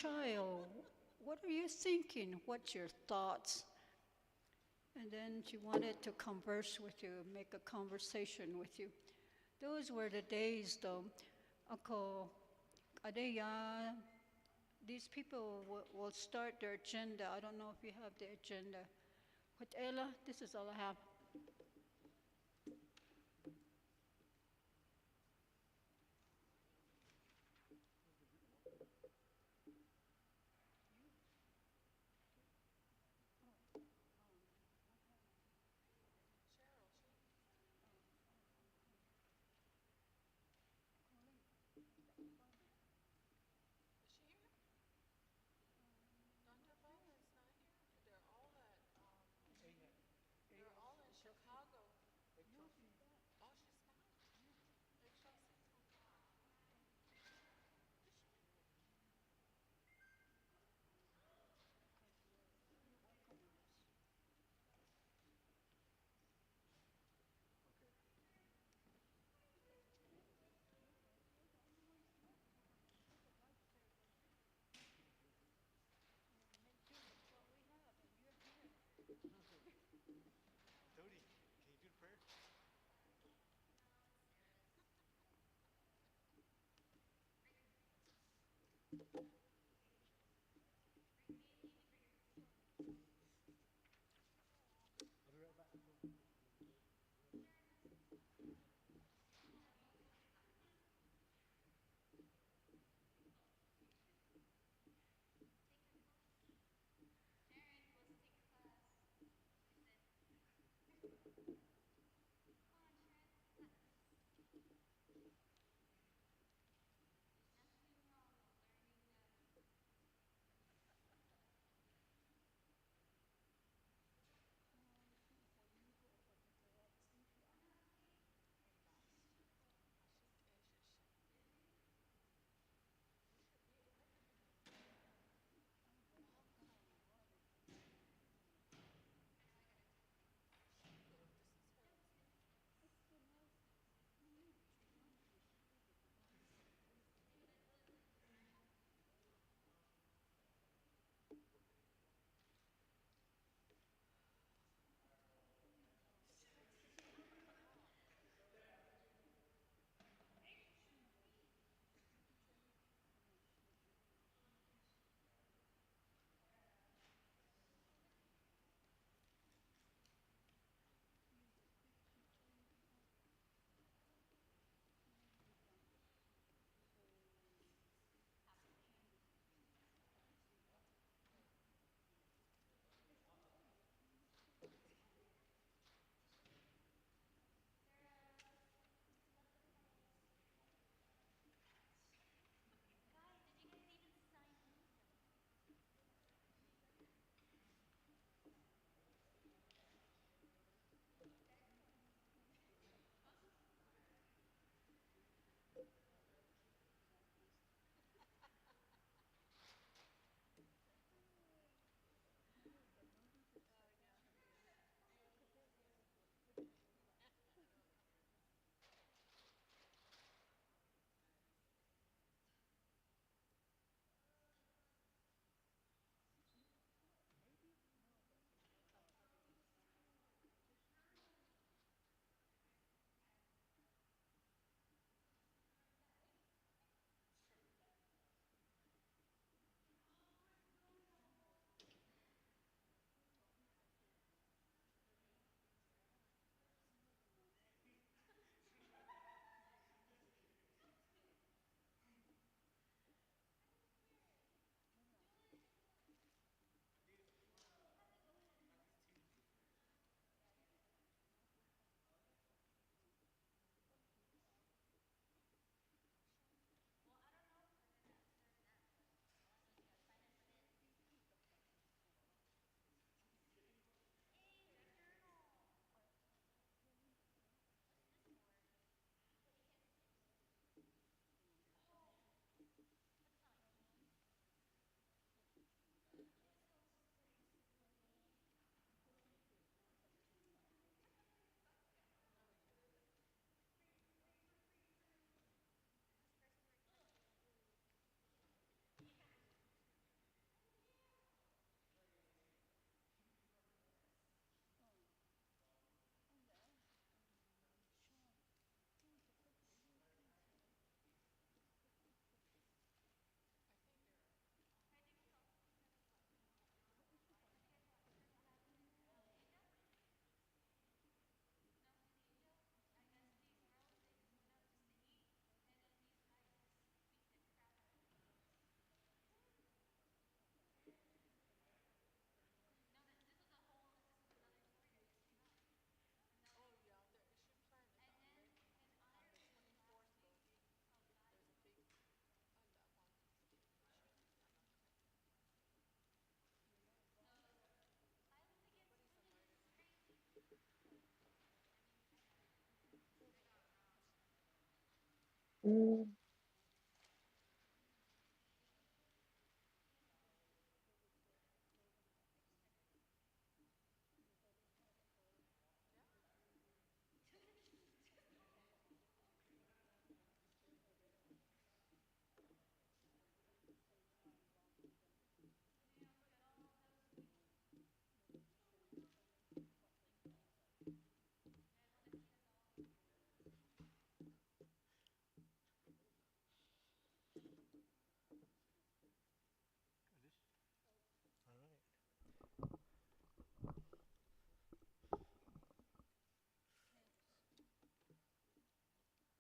child, what are you thinking? What's your thoughts? And then she wanted to converse with you, make a conversation with you. Those were the days, though. Ako, adeya, these people will start their agenda. I don't know if you have the agenda. But Ella, this is all I have.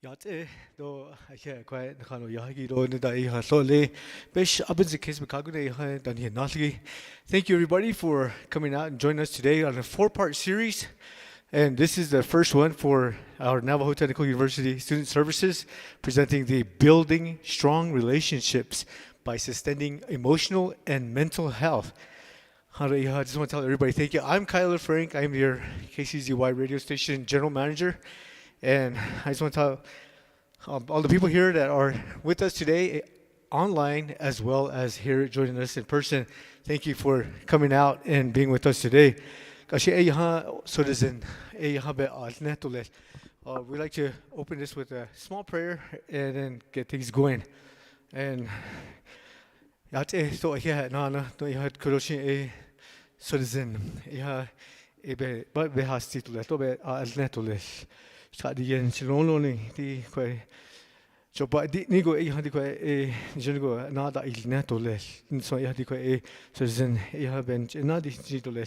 야채 너 아시아 과에 나가노 야기로 너다 이 하솔레 베시 아버지 케스 가구네 하 다니 나슬기. Thank you everybody for coming out and joining us today on a four-part series. And this is the first one for our Navajo Technical University Student Services, presenting the Building Strong Relationships by Sustaining Emotional and Mental Health. I just want to tell everybody thank you. I'm Kyler Frank. I'm your KCZY radio station general manager. And I just want to tell all the people here that are with us today online as well as here joining us in person, thank you for coming out and being with us today. We'd like to open this with a small prayer and then get things going. And 야채 또 이게 나나 또 이게 그것이 citizen 이하 이베 베하스티툴레 또베 알네툴레 사디겐 실론로니 디 quei 저바 디 니고 이하 디 quei 저거 나다 일네툴레 인소 이하 디 quei citizen 이하 벤 나디 지툴레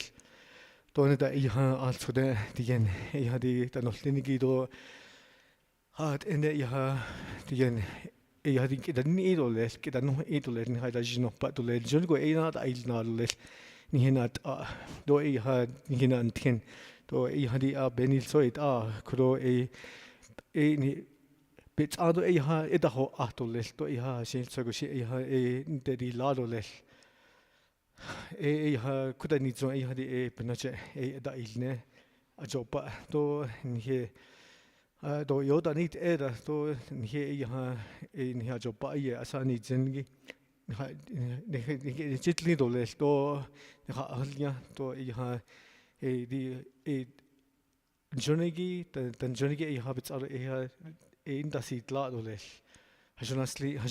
또네다 이하 알초데 디겐 이하 디 타노슬니기도 하 엔데 이하 디겐 я think that need all this, get a no eat all in high as you know, but to let John go a not I not less. Nihinat do a had Nihinan tin, do a had a benil so it could a bits out a ha it a ho atoless, do a ha seen so she a daddy lado less. A ha could I need so a had a penache a da ilne a job, do in here. Do yoda nit era do he ha in ha job ba ye asani zengi ne chitli do les do ha alnya do I ha e di e jonegi tan jonegi I habits are e ha in da sit la do les hajonasli.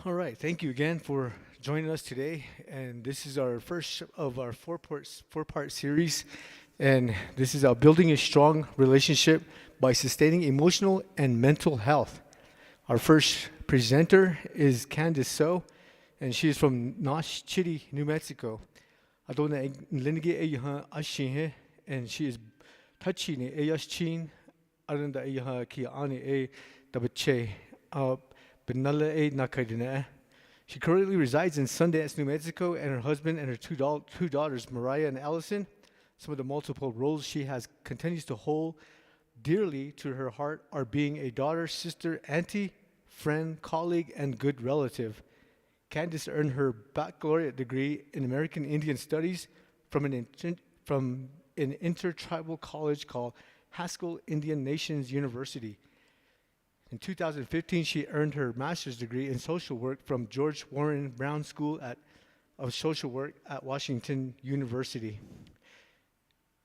All right, thank you again for joining us today. And this is our first of our four-part series. And this is about building a strong relationship by sustaining emotional and mental health. Our first presenter is Candace So, and she is from Nosh City, New Mexico. Adona Linige Eyaha Ashihe, and she is Tachini Eyashin, Aranda Eyaha Kiani E Dabache. Benalla Nakadina. She currently resides in Sundance, New Mexico, and her husband and her two daughters, Mariah and Allison. Some of the multiple roles she has continues to hold dearly to her heart are being a daughter, sister, auntie, friend, colleague, and good relative. Candace earned her baccalaureate degree in American Indian Studies from an intertribal college called Haskell Indian Nations University. In 2015, she earned her master's degree in social work from George Warren Brown School of Social Work at Washington University,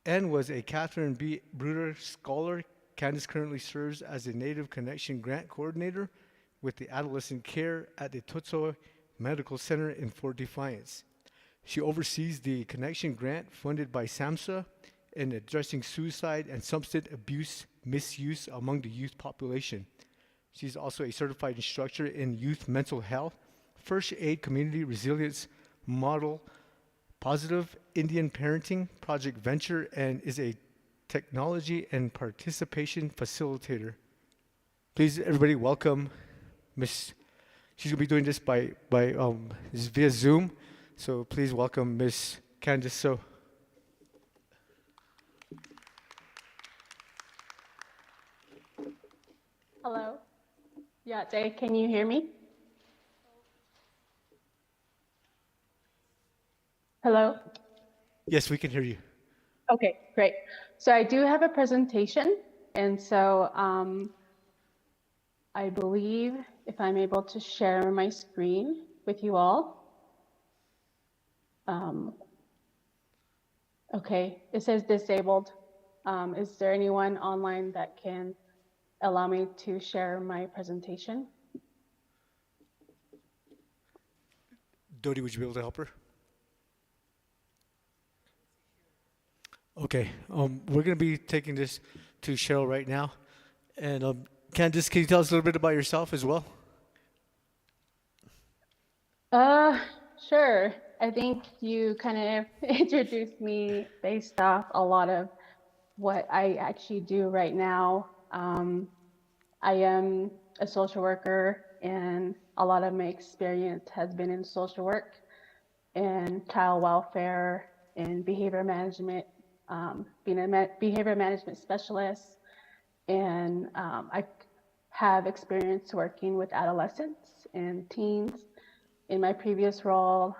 and was a Catherine B. Bruder Scholar. Candace currently serves as a Native Connection Grant Coordinator with the Adolescent Care at the Tutso Medical Center in Fort Defiance. She oversees the Connection Grant funded by SAMHSA in addressing suicide and substance abuse misuse among the youth population. She's also a certified instructor in youth mental health, first aid community resilience model, positive Indian parenting project venture, and is a technology and participation facilitator. Please, everybody, welcome Miss. She's gonna be doing this by via Zoom, so please welcome Miss Candace So. Hello? Yeah, Jay, can you hear me? Hello? Yes, we can hear you. Okay, great. So I do have a presentation, and so I believe if I'm able to share my screen with you all. Okay, it says disabled. Is there anyone online that can allow me to share my presentation? Dodie, would you be able to help her? Okay, we're going to be taking this to Cheryl right now. And Candace, can you tell us a little bit about yourself as well? Sure. I think you kind of introduced me based off a lot of what I actually do right now. I am a social worker, and a lot of my experience has been in social work and child welfare and behavior management, being a behavior management specialist. And I have experience working with adolescents and teens. In my previous role,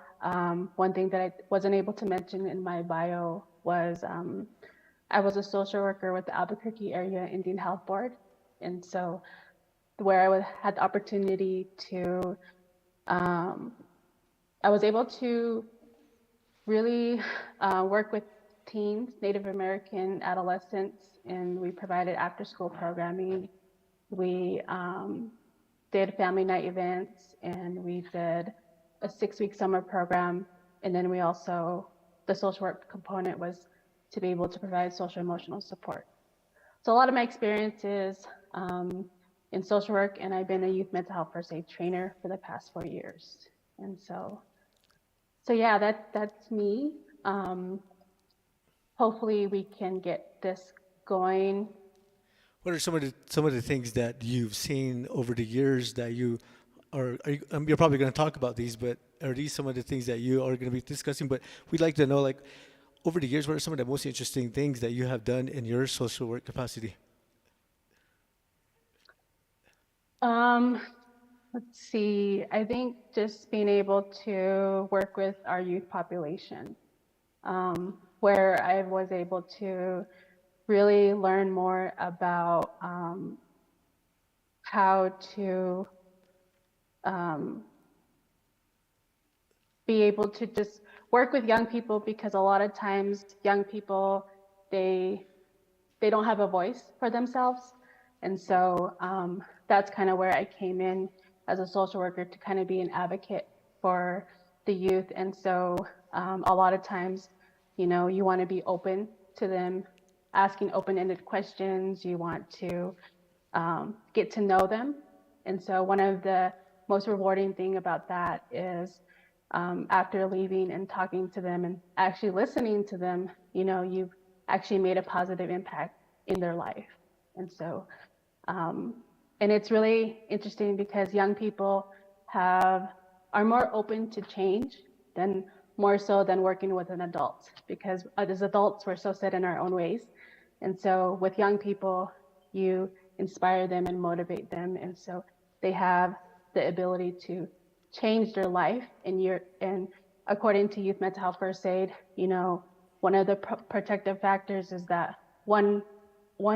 one thing that I wasn't able to mention in my bio was I was a social worker with the Albuquerque Area Indian Health Board. And so where had the opportunity to, I was able to really work with teens, Native American adolescents, and we provided after school programming. We did family night events, and we did a 6-week summer program. And then we also, the social work component was to be able to provide social emotional support. So a lot of my experiences in social work, and I've been a youth mental health first aid trainer for the past 4 years. And so yeah, that's me. Hopefully we can get this going. What are some of the things that you've seen over the years that you you're probably going to talk about these, but are these some of the things that you are going to be discussing? But we'd like to know, like, over the years, what are some of the most interesting things that you have done in your social work capacity? Let's see, I think just being able to work with our youth population, where I was able to really learn more about how to be able to just work with young people, because a lot of times young people, they don't have a voice for themselves. And so that's kind of where I came in as a social worker, to kind of be an advocate for the youth. And so a lot of times, you know, you want to be open to them, asking open-ended questions. You want to get to know them. And so one of the most rewarding thing about that is after leaving and talking to them and actually listening to them, you know, you've actually made a positive impact in their life. And so, and it's really interesting because young people are more open to change than more so than working with an adult, because as adults, we're so set in our own ways. And so with young people, you inspire them and motivate them. And so they have the ability to change their life. And according to Youth Mental Health First Aid, you know, one of the protective factors is that one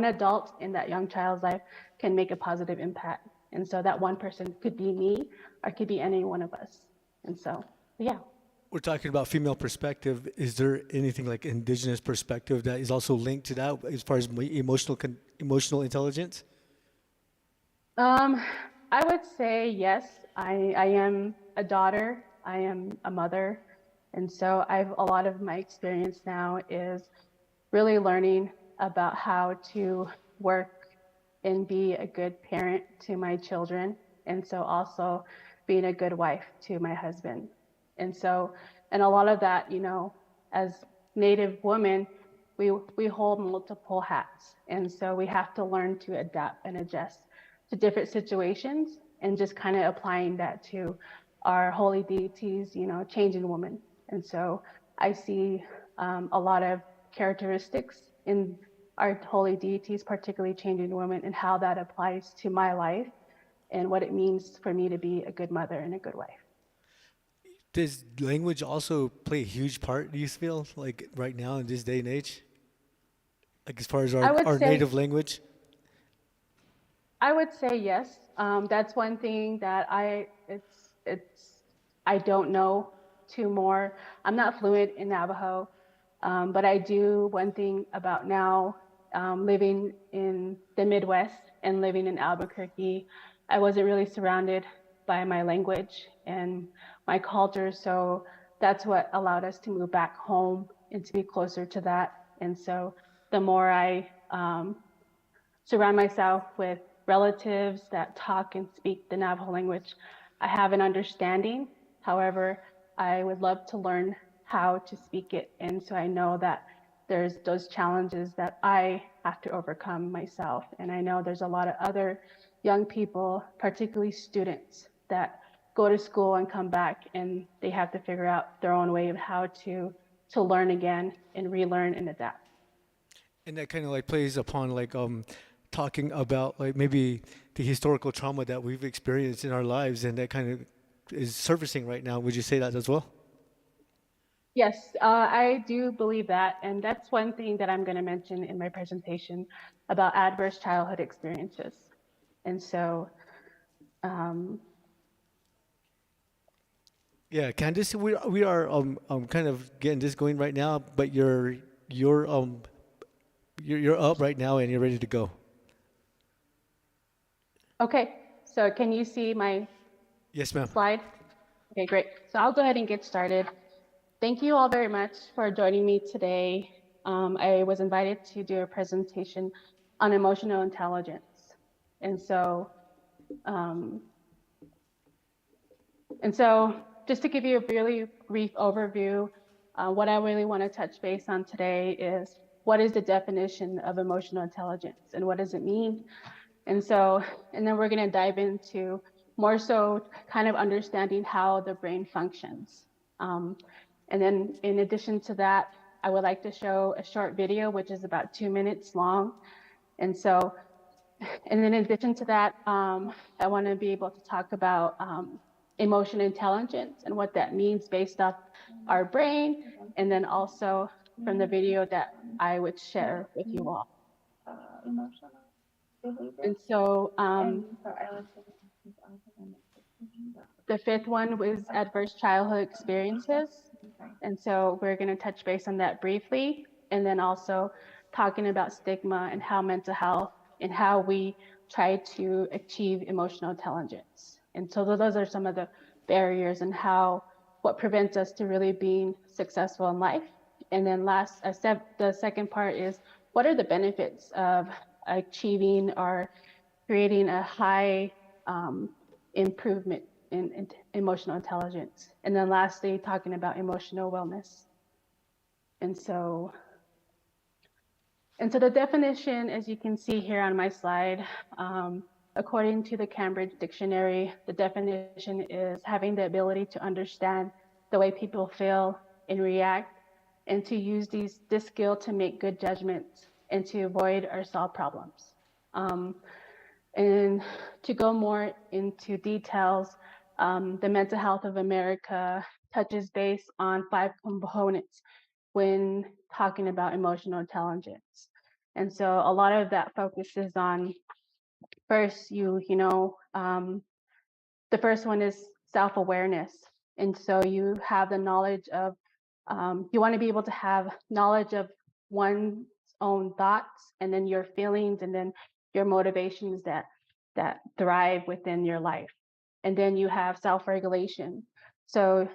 adult in that young child's life can make a positive impact. And so that one person could be me, or could be any one of us. And so, yeah. We're talking about female perspective. Is there anything like indigenous perspective that is also linked to that as far as emotional intelligence? I would say yes. I am a daughter. I am a mother. And so a lot of my experience now is really learning about how to work and be a good parent to my children. And so also being a good wife to my husband. And so, and a lot of that, you know, as Native women, we hold multiple hats. And so we have to learn to adapt and adjust to different situations, and just kind of applying that to our holy deities, you know, changing woman. And so I see a lot of characteristics in our holy deities, particularly changing women, and how that applies to my life and what it means for me to be a good mother and a good wife. Does language also play a huge part, do you feel, like right now in this day and age? Like as far as I would our say native language? I would say yes. That's one thing that I don't know too more. I'm not fluent in Navajo, but I do one thing about now, living in the Midwest and living in Albuquerque. I wasn't really surrounded by my language and my culture, so that's what allowed us to move back home and to be closer to that. And so the more I surround myself with relatives that talk and speak the Navajo language, I have an understanding. However, I would love to learn how to speak it. And so I know that there's those challenges that I have to overcome myself. And I know there's a lot of other young people, particularly students, that go to school and come back and they have to figure out their own way of how to learn again and relearn and adapt. And that kind of like plays upon like talking about like maybe the historical trauma that we've experienced in our lives, and that kind of is surfacing right now. Would you say that as well? Yes, I do believe that. And that's one thing that I'm going to mention in my presentation about adverse childhood experiences. And so, um, Yeah, Candace, we are kind of getting this going right now, but you're up right now and you're ready to go. okay, so can you see my Yes, ma'am. slide? Okay, great. So I'll go ahead and get started. Thank you all very much for joining me today. I was invited to do a presentation on emotional intelligence. And so, um, just to give you a really brief overview, what I really want to touch base on today is what is the definition of emotional intelligence and what does it mean? And then we're going to dive into more so kind of understanding how the brain functions. And then in addition to that, I would like to show a short video, which is about 2 minutes long. And then in addition to that, I want to be able to talk about emotional intelligence and what that means based off our brain, and then also from the video that I would share with you all. And so the fifth one was adverse childhood experiences. And so we're going to touch base on that briefly, and then also talking about stigma and how mental health and how we try to achieve emotional intelligence. And so those are some of the barriers and what prevents us to really being successful in life. And then the second part is what are the benefits of achieving or creating a high improvement in emotional intelligence. And then lastly, talking about emotional wellness. And so the definition, as you can see here on my slide, according to the Cambridge Dictionary, the definition is having the ability to understand the way people feel and react, and to use this skill to make good judgments and to avoid or solve problems. And to go more into details, the Mental Health of America touches base on 5 components when talking about emotional intelligence. And so a lot of that focuses on first, the first one is self-awareness. And so you have the knowledge of, you want to be able to have knowledge of one's own thoughts, and then your feelings, and then your motivations that thrive within your life. And then you have self-regulation. So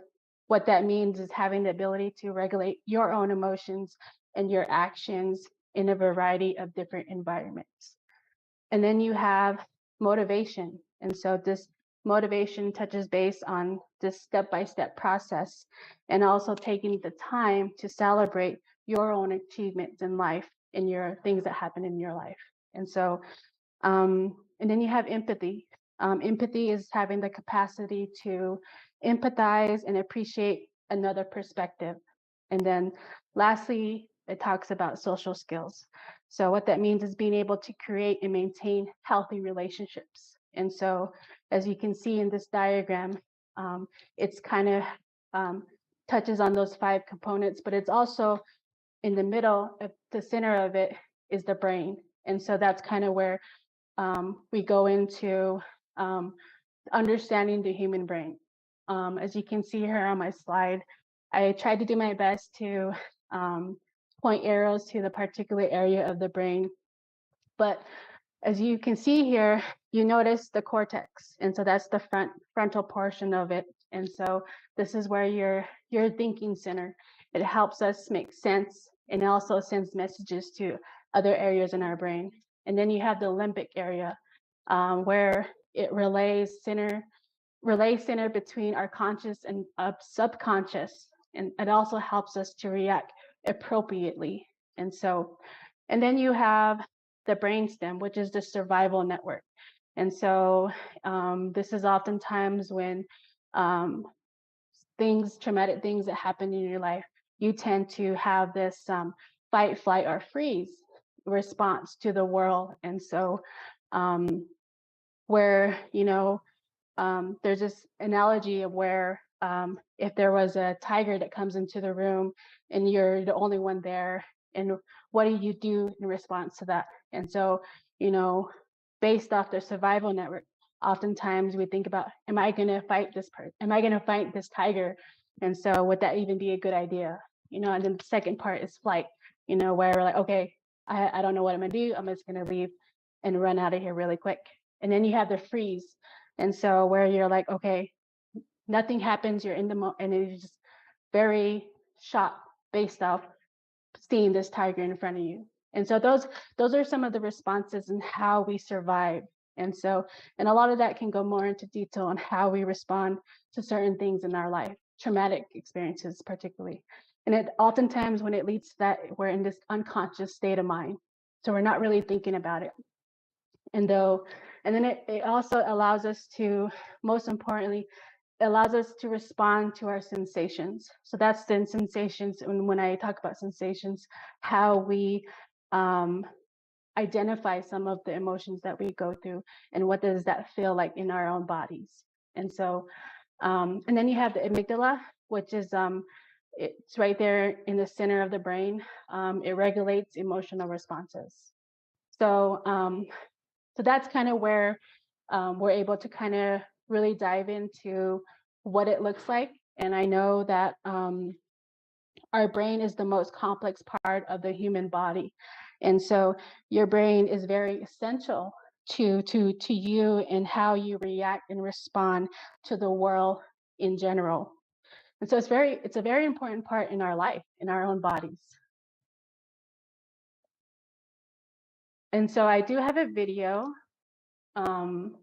what that means is having the ability to regulate your own emotions and your actions in a variety of different environments. And then you have motivation. And so this motivation touches base on this step-by-step process, and also taking the time to celebrate your own achievements in life and your things that happen in your life. And so, and then you have empathy. Empathy is having the capacity to empathize and appreciate another perspective. And then lastly, it talks about social skills. So what that means is being able to create and maintain healthy relationships. And so as you can see in this diagram, it's kind of touches on those 5 components, but it's also in the middle, at the center of it is the brain. And so that's kind of where we go into understanding the human brain. As you can see here on my slide, I tried to do my best to point arrows to the particular area of the brain. But as you can see here, you notice the cortex. And so that's the frontal portion of it. And so this is where your thinking center. It helps us make sense and also sends messages to other areas in our brain. And then you have the limbic area where it relays center between our conscious and subconscious. And it also helps us to react appropriately. And then you have the brainstem, which is the survival network. And so this is oftentimes when traumatic things that happen in your life, you tend to have this fight, flight, or freeze response to the world. And so where, there's this analogy of where if there was a tiger that comes into the room and you're the only one there, and what do you do in response to that? And so, based off the survival network, oftentimes we think about, am I going to fight this person? Am I going to fight this tiger? And so would that even be a good idea? And then the second part is flight, where we're like, okay, I don't know what I'm going to do. I'm just going to leave and run out of here really quick. And then you have the freeze. And so where you're like, okay, nothing happens, you're in the moment, and you're just very shocked based off seeing this tiger in front of you. And so those are some of the responses and how we survive. And a lot of that can go more into detail on how we respond to certain things in our life, traumatic experiences particularly. And it oftentimes when it leads to that, we're in this unconscious state of mind. So we're not really thinking about it. And then it also allows us to, most importantly, allows us to respond to our sensations. So that's the sensations. And when I talk about sensations, how we identify some of the emotions that we go through and what does that feel like in our own bodies. And so, and then you have the amygdala, which is, it's right there in the center of the brain. It regulates emotional responses. So that's kind of where we're able to kind of really dive into what it looks like. And I know that our brain is the most complex part of the human body. And so your brain is very essential to you and how you react and respond to the world in general. And so it's a very important part in our life, in our own bodies. And so I do have a video. I'm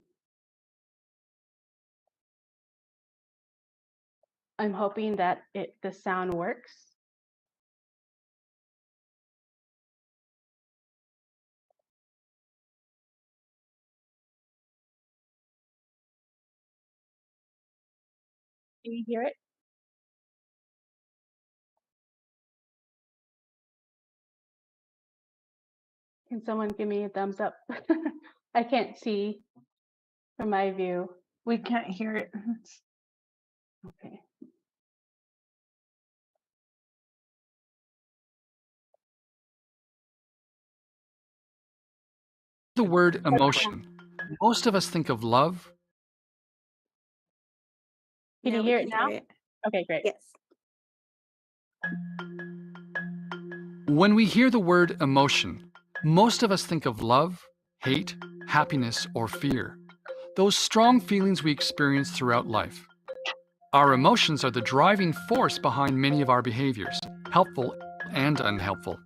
hoping that the sound works. Can you hear it? Can someone give me a thumbs up? I can't see from my view. We can't hear it. Okay. The word emotion. Most of us think of love. Can you hear it now? Okay, great. Yes. When we hear the word emotion, most of us think of love, hate, happiness, or fear. Those strong feelings we experience throughout life. Our emotions are the driving force behind many of our behaviors, helpful and unhelpful.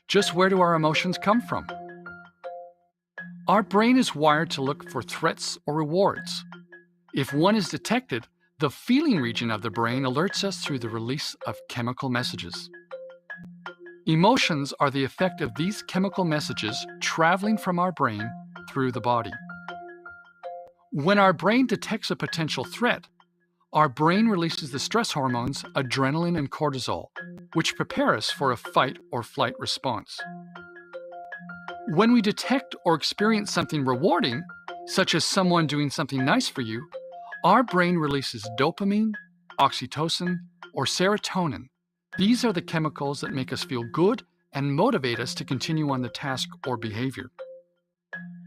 Just where do our emotions come from? Our brain is wired to look for threats or rewards. If one is detected, the feeling region of the brain alerts us through the release of chemical messages. Emotions are the effect of these chemical messages traveling from our brain through the body. When our brain detects a potential threat, our brain releases the stress hormones adrenaline and cortisol, which prepare us for a fight or flight response. When we detect or experience something rewarding, such as someone doing something nice for you, our brain releases dopamine, oxytocin, or serotonin. These are the chemicals that make us feel good and motivate us to continue on the task or behavior.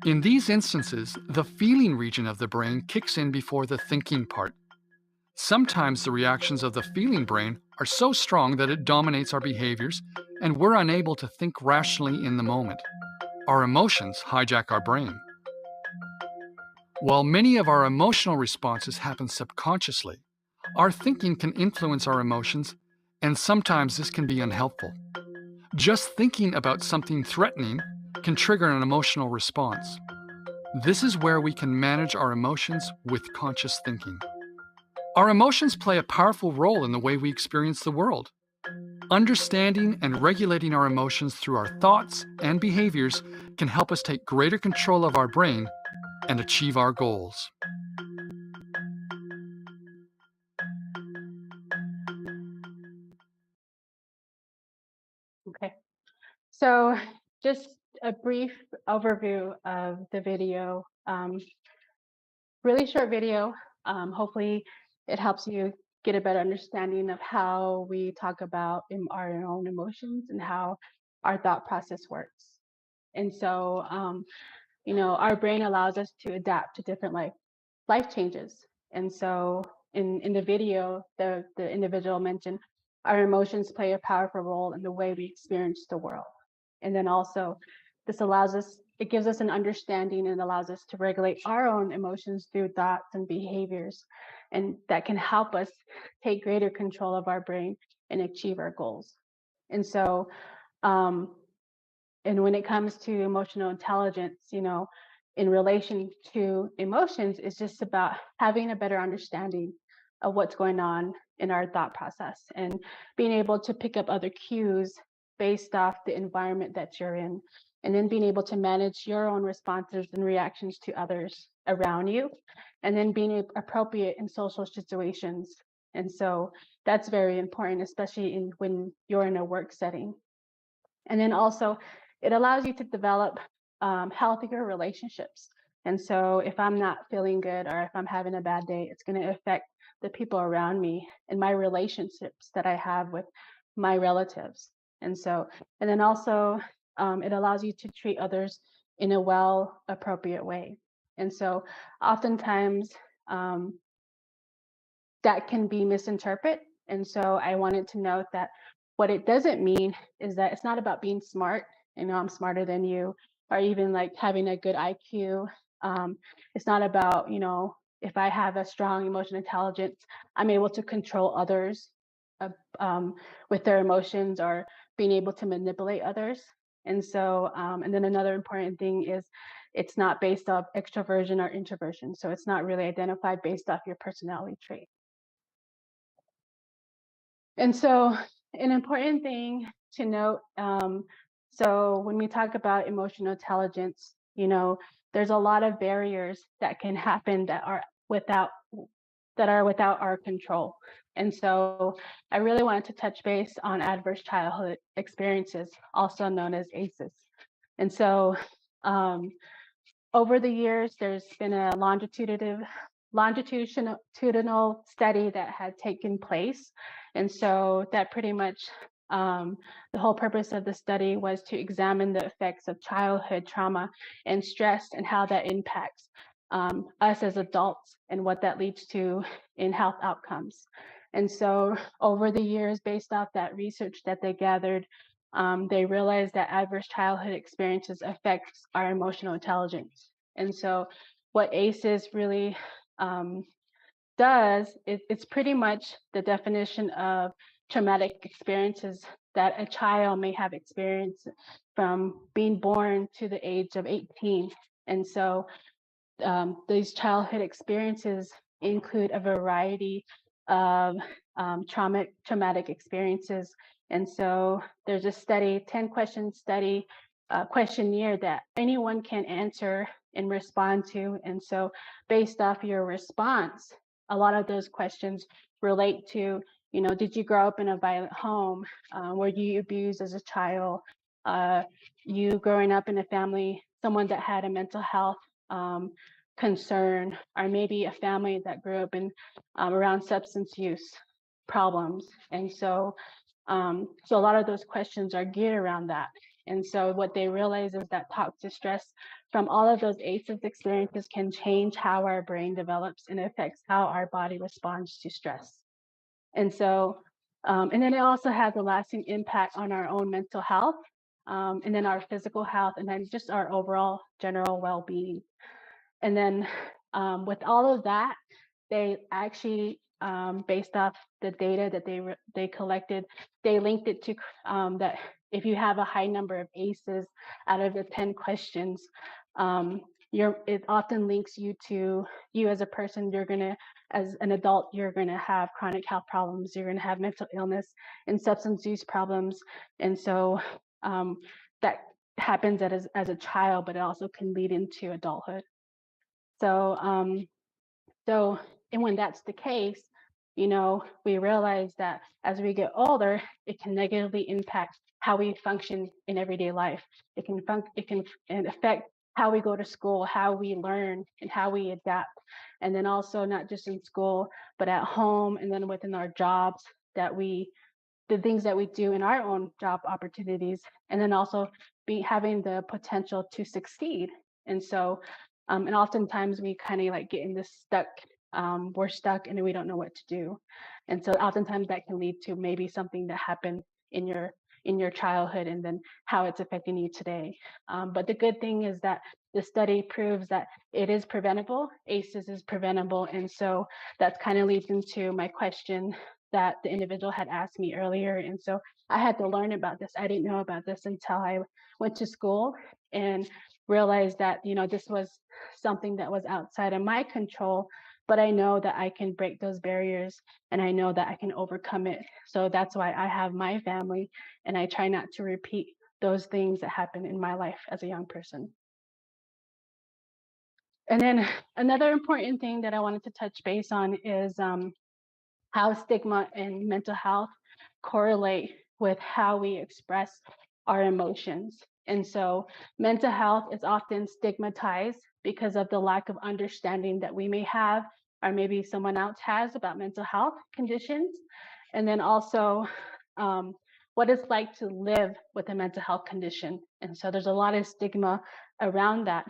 In these instances, the feeling region of the brain kicks in before the thinking part. Sometimes the reactions of the feeling brain are so strong that it dominates our behaviors and we're unable to think rationally in the moment. Our emotions hijack our brain. While many of our emotional responses happen subconsciously, our thinking can influence our emotions, and sometimes this can be unhelpful. Just thinking about something threatening can trigger an emotional response. This is where we can manage our emotions with conscious thinking. Our emotions play a powerful role in the way we experience the world. Understanding and regulating our emotions through our thoughts and behaviors can help us take greater control of our brain and achieve our goals. Okay. So just a brief overview of the video. Really short video. Hopefully it helps you get a better understanding of how we talk about our own emotions and how our thought process works. And so, our brain allows us to adapt to different life changes. And so in the video, the individual mentioned our emotions play a powerful role in the way we experience the world. And then also it gives us an understanding and allows us to regulate our own emotions through thoughts and behaviors. And that can help us take greater control of our brain and achieve our goals. And so, and when it comes to emotional intelligence, in relation to emotions, it's just about having a better understanding of what's going on in our thought process and being able to pick up other cues based off the environment that you're in, and then being able to manage your own responses and reactions to others around you, and then being appropriate in social situations. And so that's very important, especially when you're in a work setting. And then also, it allows you to develop healthier relationships. And so if I'm not feeling good or if I'm having a bad day, it's going to affect the people around me and my relationships that I have with my relatives. And then also, it allows you to treat others in a well, appropriate way. And so oftentimes, that can be misinterpreted. And so I wanted to note that what it doesn't mean is that it's not about being smart. I'm smarter than you, or even like having a good IQ. It's not about, if I have a strong emotional intelligence, I'm able to control others with their emotions or being able to manipulate others. And so, and then another important thing is it's not based off extroversion or introversion. So it's not really identified based off your personality trait. And so an important thing to note, so when we talk about emotional intelligence, there's a lot of barriers that can happen that are without our control. And so I really wanted to touch base on adverse childhood experiences, also known as ACEs. And so over the years, there's been a longitudinal study that had taken place. And so that pretty much, the whole purpose of the study was to examine the effects of childhood trauma and stress and how that impacts us as adults and what that leads to in health outcomes. And so over the years, based off that research that they gathered, they realized that adverse childhood experiences affects our emotional intelligence. And so what ACEs really does is it's pretty much the definition of traumatic experiences that a child may have experienced from being born to the age of 18. And so these childhood experiences include a variety of traumatic experiences. And so there's a study, 10-question study, questionnaire that anyone can answer and respond to. And so based off your response, a lot of those questions relate to, did you grow up in a violent home? Were you abused as a child? you growing up in a family, someone that had a mental health concern, or maybe a family that grew up in around substance use problems. And so, so a lot of those questions are geared around that. And so what they realize is that toxic stress from all of those ACEs experiences can change how our brain develops and affects how our body responds to stress. And so, and then it also has a lasting impact on our own mental health, and then our physical health, and then just our overall general well-being. And then with all of that, they actually, based off the data that they collected, they linked it to that if you have a high number of ACEs out of the 10 questions, it often links you to you as a person. You're gonna, as an adult, you're gonna have chronic health problems. You're gonna have mental illness and substance use problems, and so that happens as a child, but it also can lead into adulthood. So, so, and when that's the case, you know, we realize that as we get older, it can negatively impact how we function in everyday life. It can affect how we go to school, how we learn, and how we adapt. And then also not just in school, but at home, and then within our jobs, the things that we do in our own job opportunities, and then also having the potential to succeed. And so, and oftentimes we kind of like get in this stuck, we're stuck and we don't know what to do. And so oftentimes that can lead to maybe something that happened in your childhood and then how it's affecting you today. But the good thing is that the study proves that it is preventable. ACEs is preventable. And so that kind of leads into my question that the individual had asked me earlier. And so I had to learn about this. I didn't know about this until I went to school and realized that, you know, this was something that was outside of my control, but I know that I can break those barriers and I know that I can overcome it. So that's why I have my family and I try not to repeat those things that happened in my life as a young person. And then another important thing that I wanted to touch base on is how stigma and mental health correlate with how we express our emotions. And so mental health is often stigmatized because of the lack of understanding that we may have, or maybe someone else has about mental health conditions. And then also what it's like to live with a mental health condition. And so there's a lot of stigma around that.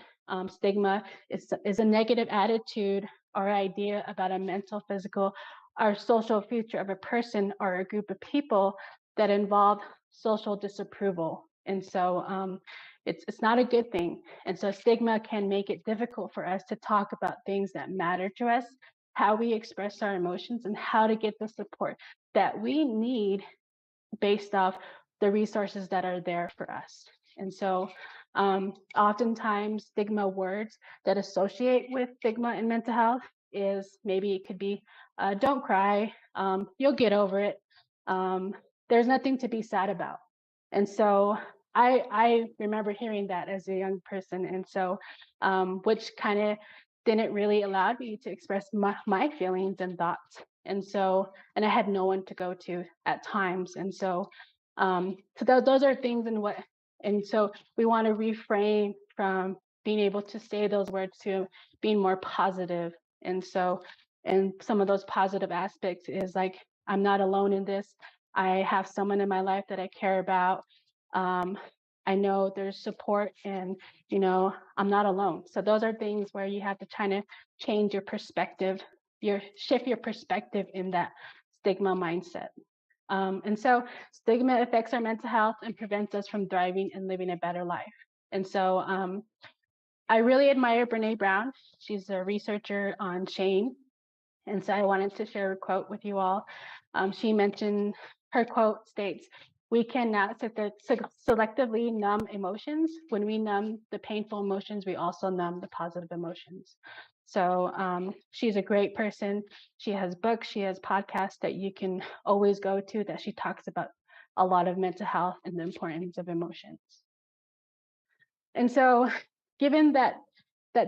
Stigma is a negative attitude or idea about a mental, physical, or social future of a person or a group of people that involve social disapproval. And so it's not a good thing. And so stigma can make it difficult for us to talk about things that matter to us, how we express our emotions, and how to get the support that we need based off the resources that are there for us. And so oftentimes stigma words that associate with stigma and mental health is maybe it could be don't cry, you'll get over it, there's nothing to be sad about. And so I remember hearing that as a young person, and so which kind of didn't really allow me to express my feelings and thoughts. And so, and I had no one to go to at times. And so, those are things and so we want to reframe from being able to say those words to being more positive. And so, and some of those positive aspects is like, I'm not alone in this. I have someone in my life that I care about. I know there's support and, you know, I'm not alone. So those are things where you have to kind of change your perspective, shift your perspective in that stigma mindset. And so stigma affects our mental health and prevents us from thriving and living a better life. And so I really admire Brene Brown. She's a researcher on shame. And so I wanted to share a quote with you all. She mentioned, her quote states, "We cannot selectively numb emotions. When we numb the painful emotions, we also numb the positive emotions." So she's a great person. She has books, she has podcasts that you can always go to that she talks about a lot of mental health and the importance of emotions. And so given that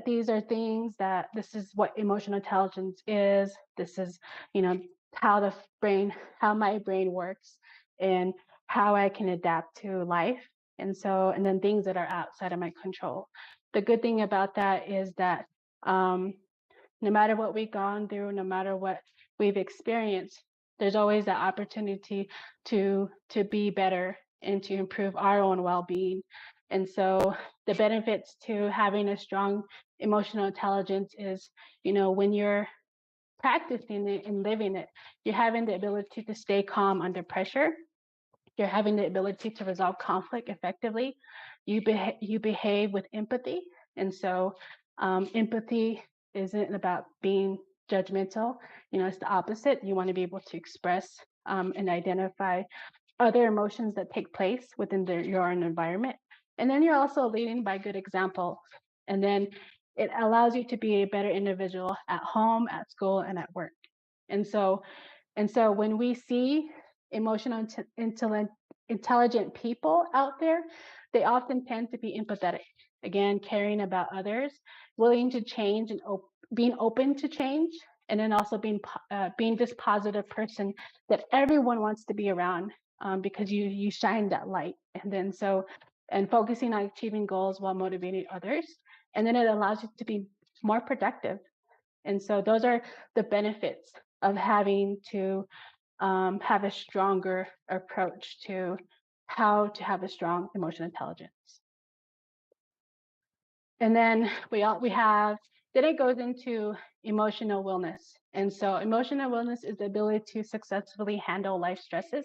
these are things that this is what emotional intelligence is, this is, you know, how my brain works and how I can adapt to life. And then things that are outside of my control. The good thing about that is that no matter what we've gone through, no matter what we've experienced, there's always that opportunity to be better and to improve our own well-being. And so the benefits to having a strong emotional intelligence is, when you're practicing it and living it, you're having the ability to stay calm under pressure. You're having the ability to resolve conflict effectively. You behave with empathy. And so empathy isn't about being judgmental. It's the opposite. You want to be able to express and identify other emotions that take place within your own environment. And then you're also leading by good example. And then it allows you to be a better individual at home, at school, and at work. And so when we see emotional intelligent people out there, they often tend to be empathetic. Again, caring about others, willing to change and being open to change, and then also being this positive person that everyone wants to be around, because you shine that light. And focusing on achieving goals while motivating others, and then it allows you to be more productive. And so those are the benefits of having to have a stronger approach to how to have a strong emotional intelligence. And then then it goes into emotional wellness. And so emotional wellness is the ability to successfully handle life stresses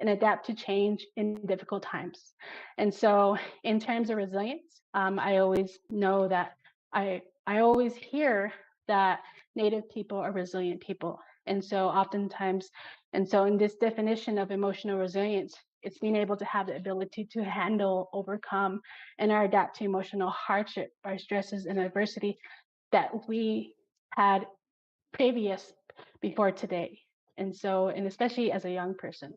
and adapt to change in difficult times. And so in terms of resilience, I always know that I always hear that Native people are resilient people. And so in this definition of emotional resilience, it's being able to have the ability to handle, overcome, and adapt to emotional hardship or stresses and adversity that we had previous before today. And especially as a young person.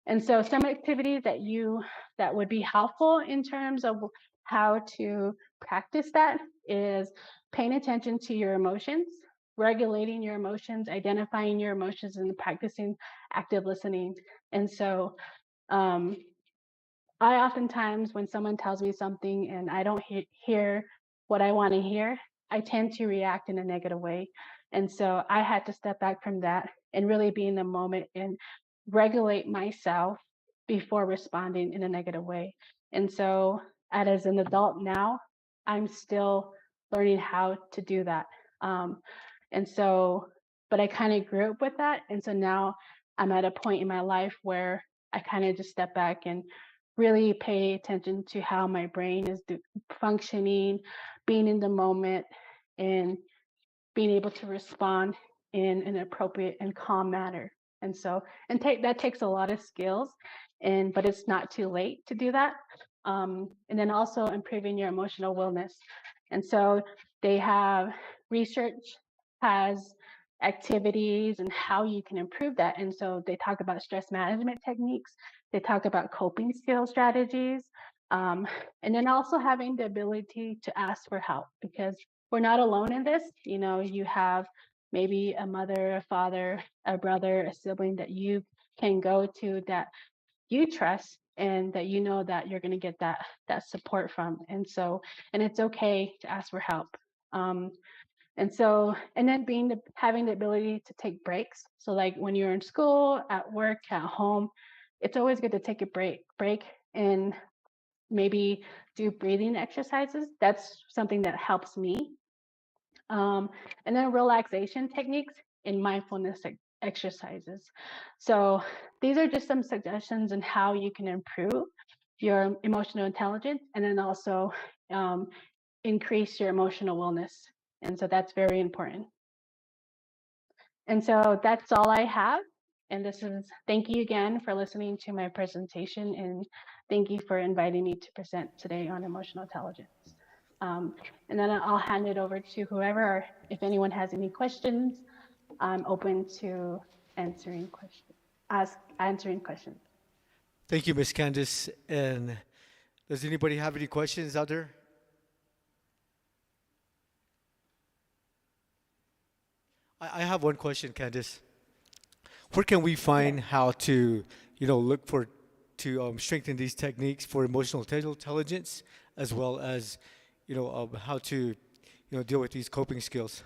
And so some activities that would be helpful in terms of how to practice that is paying attention to your emotions, regulating your emotions, identifying your emotions, and practicing active listening. And so I oftentimes, when someone tells me something and I don't hear what I want to hear, I tend to react in a negative way. And so I had to step back from that and really be in the moment and regulate myself before responding in a negative way. And so, as an adult now, I'm still learning how to do that. But I kind of grew up with that. And so now I'm at a point in my life where I kind of just step back and really pay attention to how my brain is functioning, being in the moment, and being able to respond in an appropriate and calm manner. And so, that takes a lot of skills, but it's not too late to do that. And then also improving your emotional wellness. And so they have research has activities and how you can improve that. And so they talk about stress management techniques. They talk about coping skill strategies. And then also having the ability to ask for help, because we're not alone in this. You have maybe a mother, a father, a brother, a sibling that you can go to that you trust and that that you're going to get that support from. And it's okay to ask for help. And then having the ability to take breaks. So like when you're in school, at work, at home, it's always good to take a break and maybe do breathing exercises. That's something that helps me. And then relaxation techniques and mindfulness exercises. So these are just some suggestions on how you can improve your emotional intelligence and then also increase your emotional wellness. And so that's very important. And so that's all I have. And thank you again for listening to my presentation, and thank you for inviting me to present today on emotional intelligence. And then I'll hand it over to whoever, or if anyone has any questions, I'm open to answering questions. Thank you, Ms. Candace. And does anybody have any questions out there? I have one question, Candace. Where can we find how to, look for to strengthen these techniques for emotional intelligence, as well as, how to, deal with these coping skills?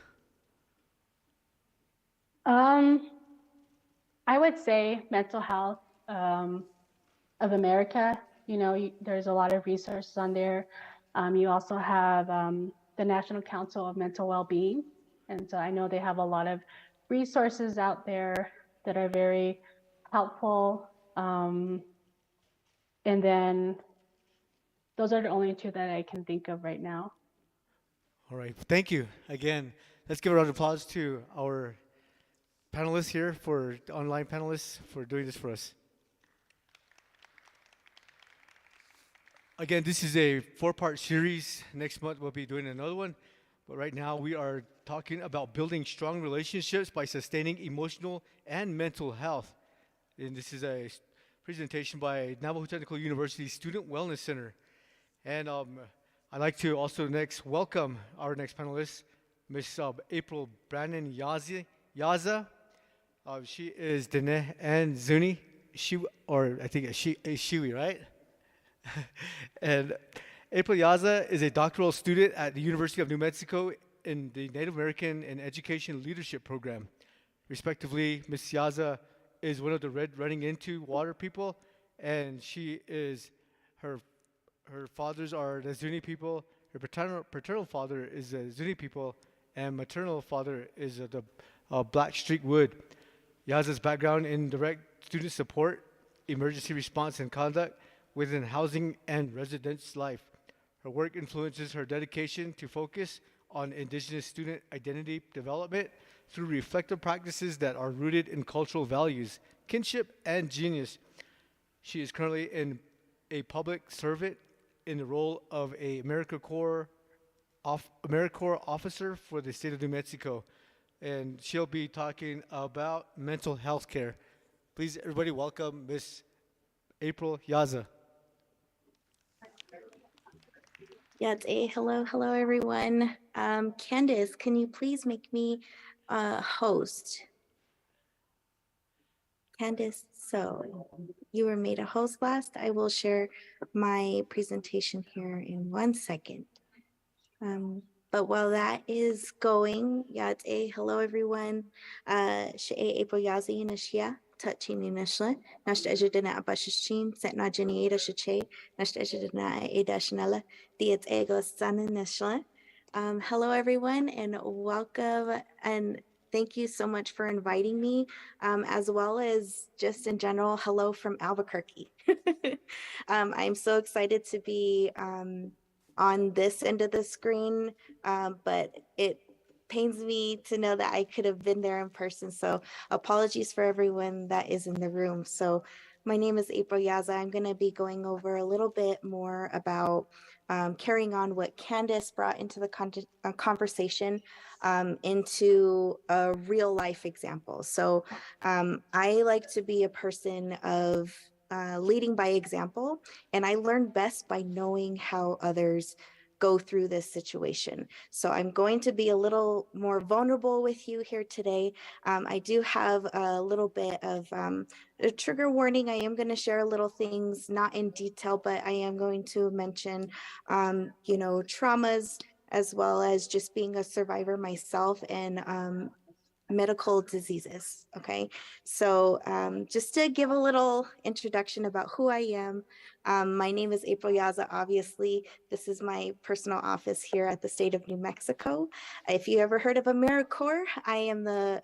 Um, I would say mental health of America. There's a lot of resources on there. You also have the National Council of Mental Wellbeing, and so I know they have a lot of resources out there that are very helpful. And then those are the only two that I can think of right now. All right, thank you again. Let's give a round of applause to our panelists here, for the online panelists, for doing this for us. Again, this is a 4-part series. Next month we'll be doing another one. But right now we are talking about building strong relationships by sustaining emotional and mental health. And this is a presentation by Navajo Technical University Student Wellness Center. And I'd like to also next welcome our next panelist, Miss April Brandon Yaza. She is Dene and Zuni. I think she is Shiwi, right? And April Yaza is a doctoral student at the University of New Mexico in the Native American and Education Leadership Program. Respectively, Ms. Yaza is one of the Red Running Into Water people, and her fathers are the Zuni people, her paternal father is the Zuni people, and maternal father is the Black Streak Wood. Yaza's background in direct student support, emergency response, and conduct within housing and residence life. Her work influences her dedication to focus on Indigenous student identity development through reflective practices that are rooted in cultural values, kinship, and genius. She is currently a public servant in the role of a AmeriCorps officer for the state of New Mexico, and she'll be talking about mental health care. Please, everybody, welcome Miss April Yaza. Hello everyone. Candace, can you please make me host? Candace, so you were made a host last. I will share my presentation here in 1 second. But while that is going, hello everyone. April Yazi Nashia. Touching Nashla, Nashta Ejidina Abashishin, Set Najini Ada Shache, Nashta Ejidina Ada Shanella, Diet Ego San Nashla. Hello, everyone, and welcome. And thank you so much for inviting me, as well as just in general, hello from Albuquerque. I'm so excited to be on this end of the screen, but it pains me to know that I could have been there in person. So apologies for everyone that is in the room. So my name is April Yaza. I'm going to be going over a little bit more about carrying on what Candace brought into the conversation into a real life example. So I like to be a person of leading by example, and I learn best by knowing how others go through this situation. So I'm going to be a little more vulnerable with you here today. I do have a little bit of a trigger warning. I am going to share little things, not in detail, but I am going to mention, traumas, as well as just being a survivor myself and medical diseases. Okay, so just to give a little introduction about who I am, my name is April Yaza. Obviously, this is my personal office here at the state of New Mexico. If you ever heard of AmeriCorps, I am the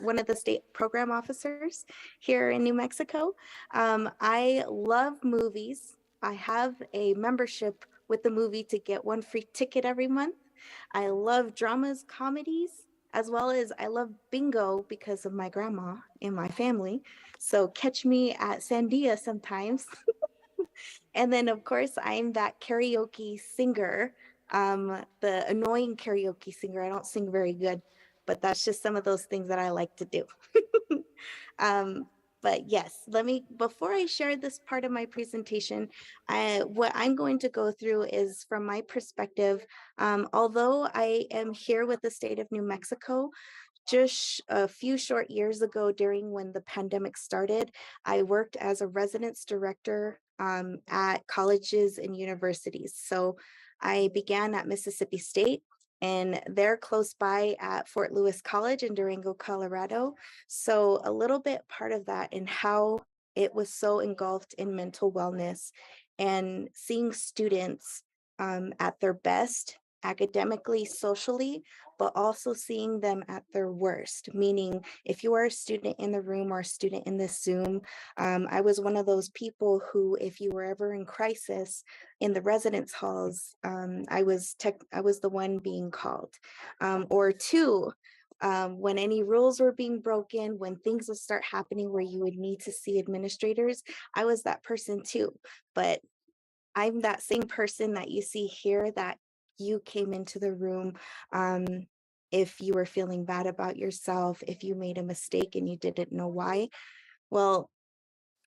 one of the state program officers here in New Mexico. I love movies. I have a membership with the movie to get one free ticket every month. I love dramas, comedies, as well as I love bingo because of my grandma in my family. So catch me at Sandia sometimes. And then, of course, I'm that karaoke singer, the annoying karaoke singer. I don't sing very good, but that's just some of those things that I like to do. But yes, before I share this part of my presentation, what I'm going to go through is from my perspective, although I am here with the state of New Mexico, just a few short years ago, during when the pandemic started, I worked as a residence director at colleges and universities. So I began at Mississippi State, and they're close by at Fort Lewis College in Durango, Colorado. So a little bit part of that and how it was so engulfed in mental wellness and seeing students at their best academically, socially, but also seeing them at their worst. Meaning, if you are a student in the room or a student in this Zoom, I was one of those people who, if you were ever in crisis in the residence halls, I was the one being called. Or two, when any rules were being broken, when things would start happening where you would need to see administrators, I was that person too. But I'm that same person that you see here, that you came into the room. Um, if you were feeling bad about yourself, if you made a mistake and you didn't know why, well,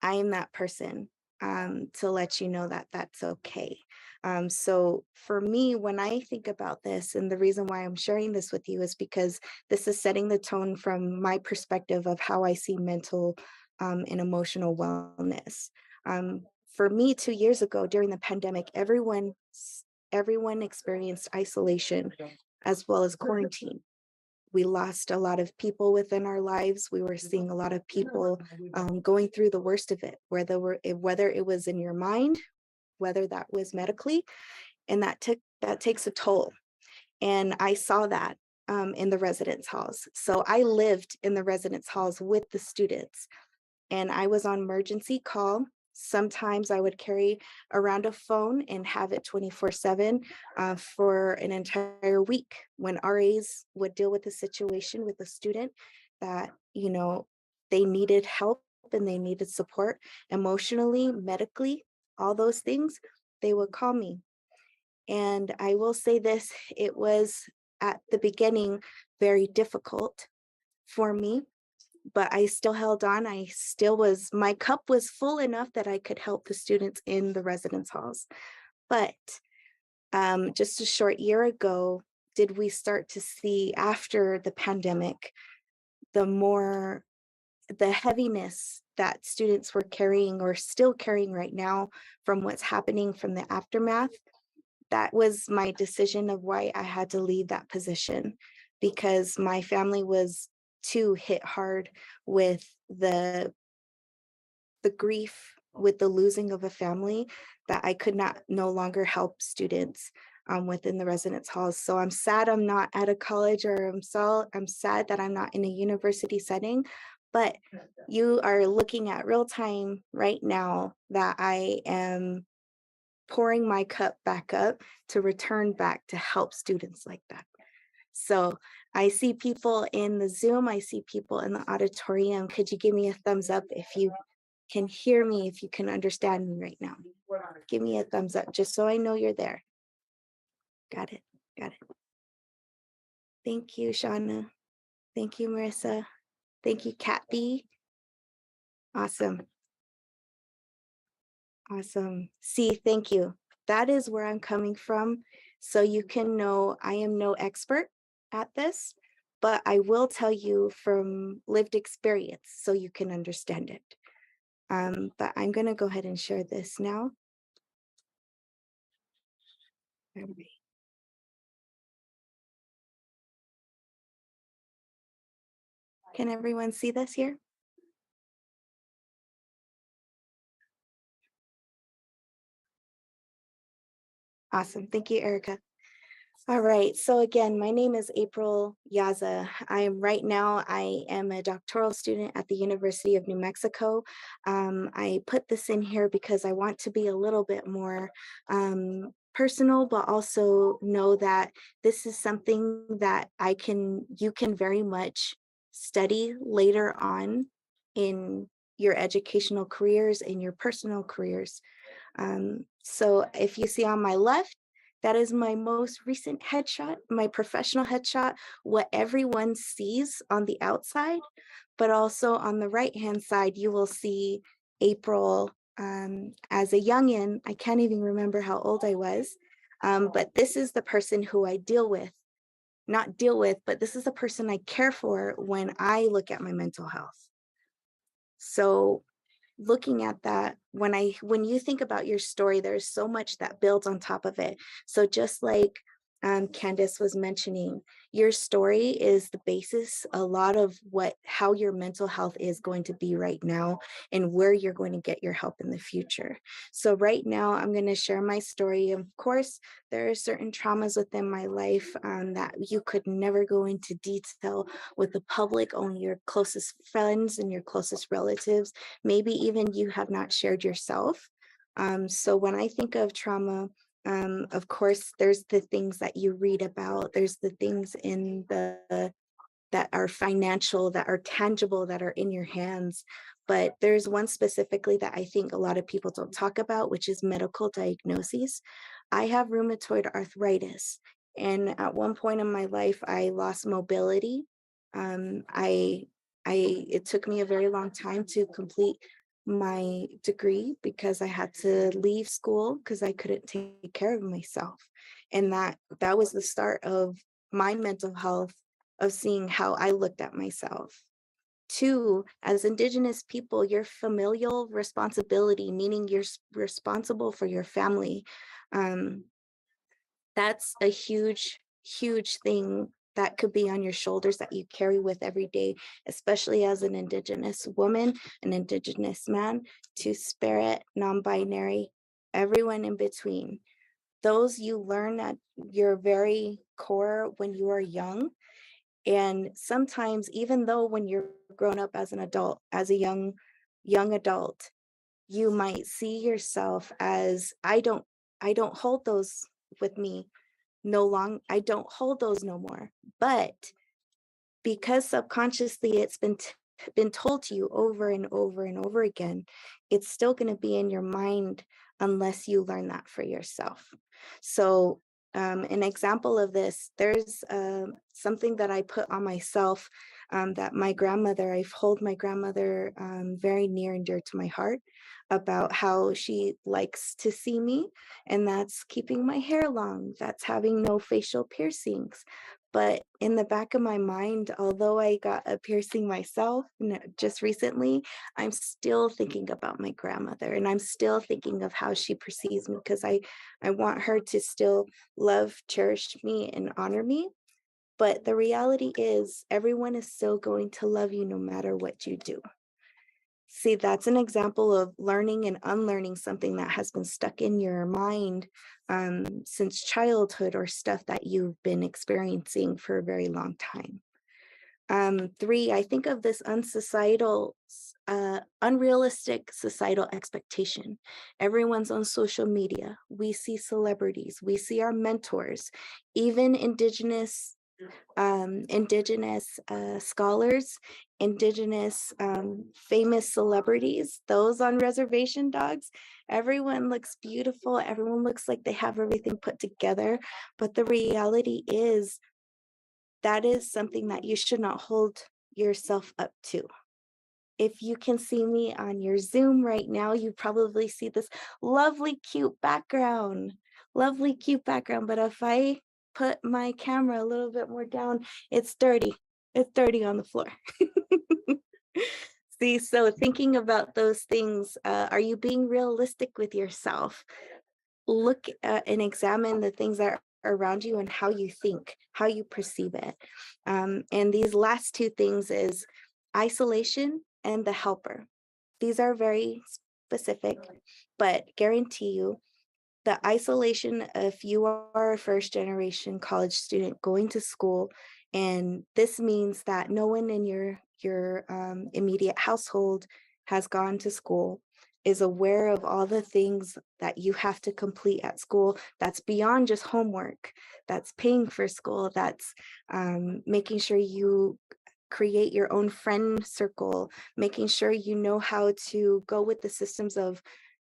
I am that person, to let you know that that's okay. So for me, when I think about this, and the reason why I'm sharing this with you is because this is setting the tone from my perspective of how I see mental and emotional wellness. For me, 2 years ago during the pandemic, everyone experienced isolation as well as quarantine. We lost a lot of people within our lives. We were seeing a lot of people going through the worst of it, whether it was in your mind, whether that was medically, and that takes a toll. And I saw that in the residence halls. So I lived in the residence halls with the students, and I was on emergency call. Sometimes I would carry around a phone and have it 24/7 for an entire week, when RAs would deal with a situation with a student that, they needed help and they needed support emotionally, medically, all those things. They would call me. And I will say this, it was at the beginning very difficult for me, but I still held on. My cup was full enough that I could help the students in the residence halls. But just a short year ago, did we start to see, after the pandemic, the heaviness that students were carrying, or still carrying right now, from what's happening from the aftermath. That was my decision of why I had to leave that position, because my family was too hit hard with the grief, with the losing of a family, that I could not no longer help students within the residence halls. So I'm sad I'm not at a college, or I'm sad that I'm not in a university setting. But you are looking at real time right now that I am pouring my cup back up to return back to help students like that. So I see people in the Zoom, I see people in the auditorium. Could you give me a thumbs up if you can hear me, if you can understand me right now? Give me a thumbs up just so I know you're there. Got it. Got it. Thank you, Shauna. Thank you, Marissa. Thank you, Kat B. Awesome. Awesome. See, thank you. That is where I'm coming from. So you can know I am no expert at this, but I will tell you from lived experience so you can understand it. But I'm going to go ahead and share this now. All right. Can everyone see this here? Awesome. Thank you, Erica. All right. So again, my name is April Yaza. I am a doctoral student at the University of New Mexico. I put this in here because I want to be a little bit more personal, but also know that this is something that you can very much study later on in your educational careers, in your personal careers. So if you see on my left, that is my most recent headshot, my professional headshot, what everyone sees on the outside. But also on the right-hand side, you will see April as a youngin. I can't even remember how old I was, but this is the person who I deal with not deal with, but this is the person I care for when I look at my mental health. So looking at that, when you think about your story, there's so much that builds on top of it. So just like Candace was mentioning, your story is the basis a lot of how your mental health is going to be right now and where you're going to get your help in the future. So right now I'm going to share my story. Of course, there are certain traumas within my life that you could never go into detail with the public, only your closest friends and your closest relatives. Maybe even you have not shared yourself. So when I think of trauma, of course, there's the things that you read about. There's the things that are financial, that are tangible, that are in your hands. But there's one specifically that I think a lot of people don't talk about, which is medical diagnoses. I have rheumatoid arthritis, and at one point in my life, I lost mobility. Um, I, it took me a very long time to complete my degree because I had to leave school because I couldn't take care of myself. And that was the start of my mental health, of seeing how I looked at myself. Two, as Indigenous people, your familial responsibility, meaning you're responsible for your family, um, that's a huge, huge thing that could be on your shoulders that you carry with every day, especially as an Indigenous woman, an Indigenous man, two-spirit, non-binary, everyone in between. Those you learn at your very core when you are young. And sometimes, even though when you're grown up as an adult, as a young adult, you might see yourself as, I don't hold those with me I don't hold those no more. But because subconsciously it's been told to you over and over and over again, it's still going to be in your mind unless you learn that for yourself. So an example of this, there's something that I put on myself, that my grandmother, I've hold my grandmother very near and dear to my heart, about how she likes to see me, and that's keeping my hair long, that's having no facial piercings. But in the back of my mind, although I got a piercing myself just recently, I'm still thinking about my grandmother, and I'm still thinking of how she perceives me, because I want her to still love, cherish me, and honor me. But the reality is, everyone is still going to love you no matter what you do. See, that's an example of learning and unlearning something that has been stuck in your mind since childhood, or stuff that you've been experiencing for a very long time. Three, I think of this unrealistic societal expectation. Everyone's on social media. We see celebrities. We see our mentors, even Indigenous scholars, Indigenous famous celebrities, those on reservation dogs. Everyone looks beautiful. Everyone looks like they have everything put together. But the reality is, that is something that you should not hold yourself up to. If you can see me on your Zoom right now, you probably see this lovely, cute background. Lovely, cute background. But if I put my camera a little bit more down, it's dirty. It's dirty on the floor. See, so thinking about those things, are you being realistic with yourself? Look at and examine the things that are around you and how you think, how you perceive it. And these last two things is isolation and the helper. These are very specific, but guarantee you, the isolation, if you are a first generation college student going to school, and this means that no one in your immediate household has gone to school, is aware of all the things that you have to complete at school, that's beyond just homework, that's paying for school, that's making sure you create your own friend circle, making sure you know how to go with the systems of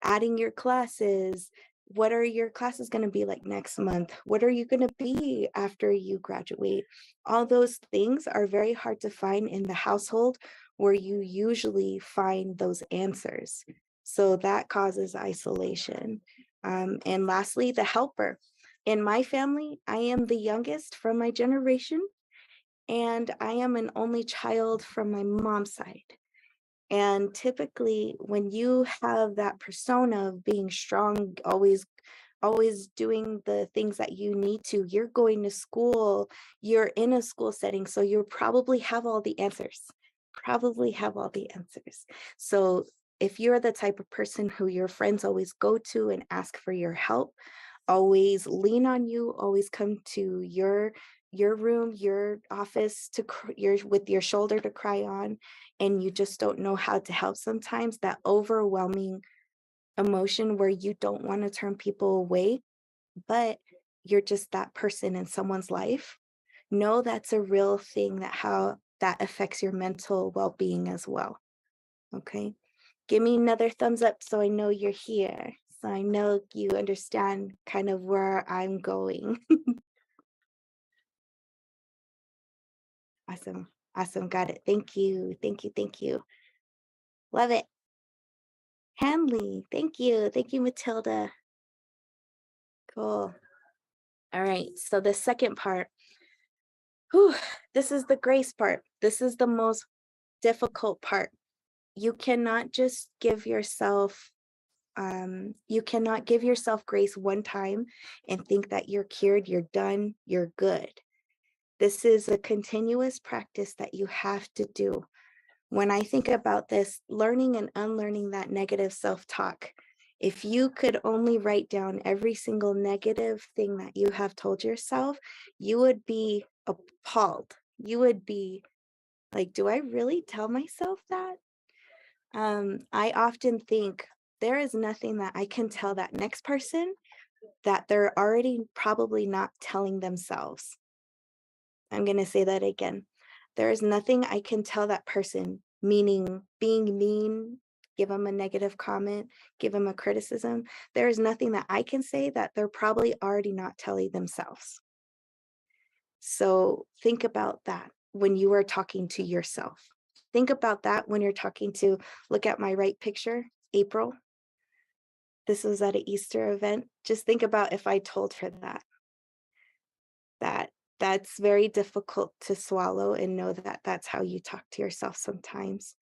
adding your classes. What are your classes going to be like next month? What are you going to be after you graduate? All those things are very hard to find in the household where you usually find those answers. So that causes isolation. And lastly, the helper. In my family, I am the youngest from my generation, and I am an only child from my mom's side. And typically, when you have that persona of being strong, always doing the things that you need to, you're going to school, you're in a school setting, so you probably have all the answers. Probably have all the answers. So if you're the type of person who your friends always go to and ask for your help, always lean on you, always come to your room, your office to your with your shoulder to cry on, and you just don't know how to help sometimes, that overwhelming emotion where you don't want to turn people away, but you're just that person in someone's life. Know that's a real thing, that how that affects your mental well-being as well. Okay. Give me another thumbs up so I know you're here. So I know you understand kind of where I'm going. Awesome. Awesome. Got it. Thank you. Thank you. Thank you. Love it. Hanley. Thank you. Thank you, Matilda. Cool. All right. So the second part, whew, this is the grace part. This is the most difficult part. You cannot just give yourself you cannot give yourself grace one time and think that you're cured, you're done, you're good. This is a continuous practice that you have to do. When I think about this, learning and unlearning that negative self-talk, if you could only write down every single negative thing that you have told yourself, you would be appalled. You would be like, do I really tell myself that? I often think there is nothing that I can tell that next person that they're already probably not telling themselves. I'm going to say that again. There is nothing I can tell that person, meaning being mean, give them a negative comment, give them a criticism. There is nothing that I can say that they're probably already not telling themselves. So think about that when you are talking to yourself. Think about that when you're talking to, look at my right picture, April. This was at an Easter event. Just think about if I told her that that's very difficult to swallow, and know that that's how you talk to yourself sometimes.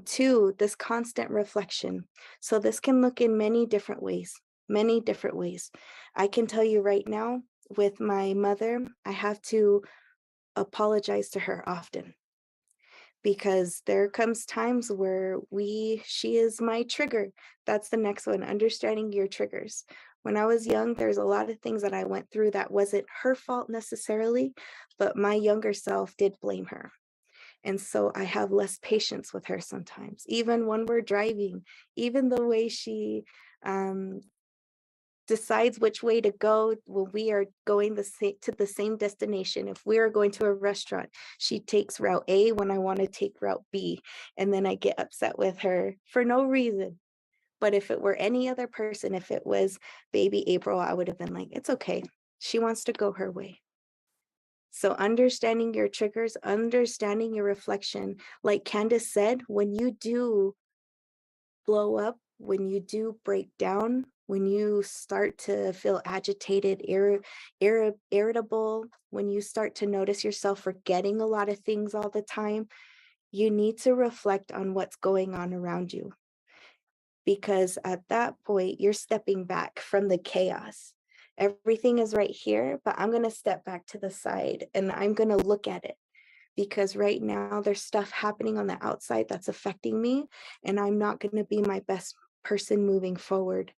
Two, this constant reflection. So this can look in many different ways, many different ways. I can tell you right now, with my mother, I have to apologize to her often, because there comes times where she is my trigger. That's the next one, understanding your triggers. When I was young, there's a lot of things that I went through that wasn't her fault necessarily, but my younger self did blame her. And so I have less patience with her sometimes, even when we're driving, even the way she decides which way to go when we are going to the same destination. If we are going to a restaurant, she takes route A when I want to take route B. And then I get upset with her for no reason. But if it were any other person, if it was baby April, I would have been like, it's okay. She wants to go her way. So understanding your triggers, understanding your reflection, like Candace said, when you do blow up, when you do break down, when you start to feel agitated, irritable, when you start to notice yourself forgetting a lot of things all the time, you need to reflect on what's going on around you. Because at that point, you're stepping back from the chaos. Everything is right here, but I'm going to step back to the side and I'm going to look at it, because right now there's stuff happening on the outside that's affecting me, and I'm not going to be my best person moving forward.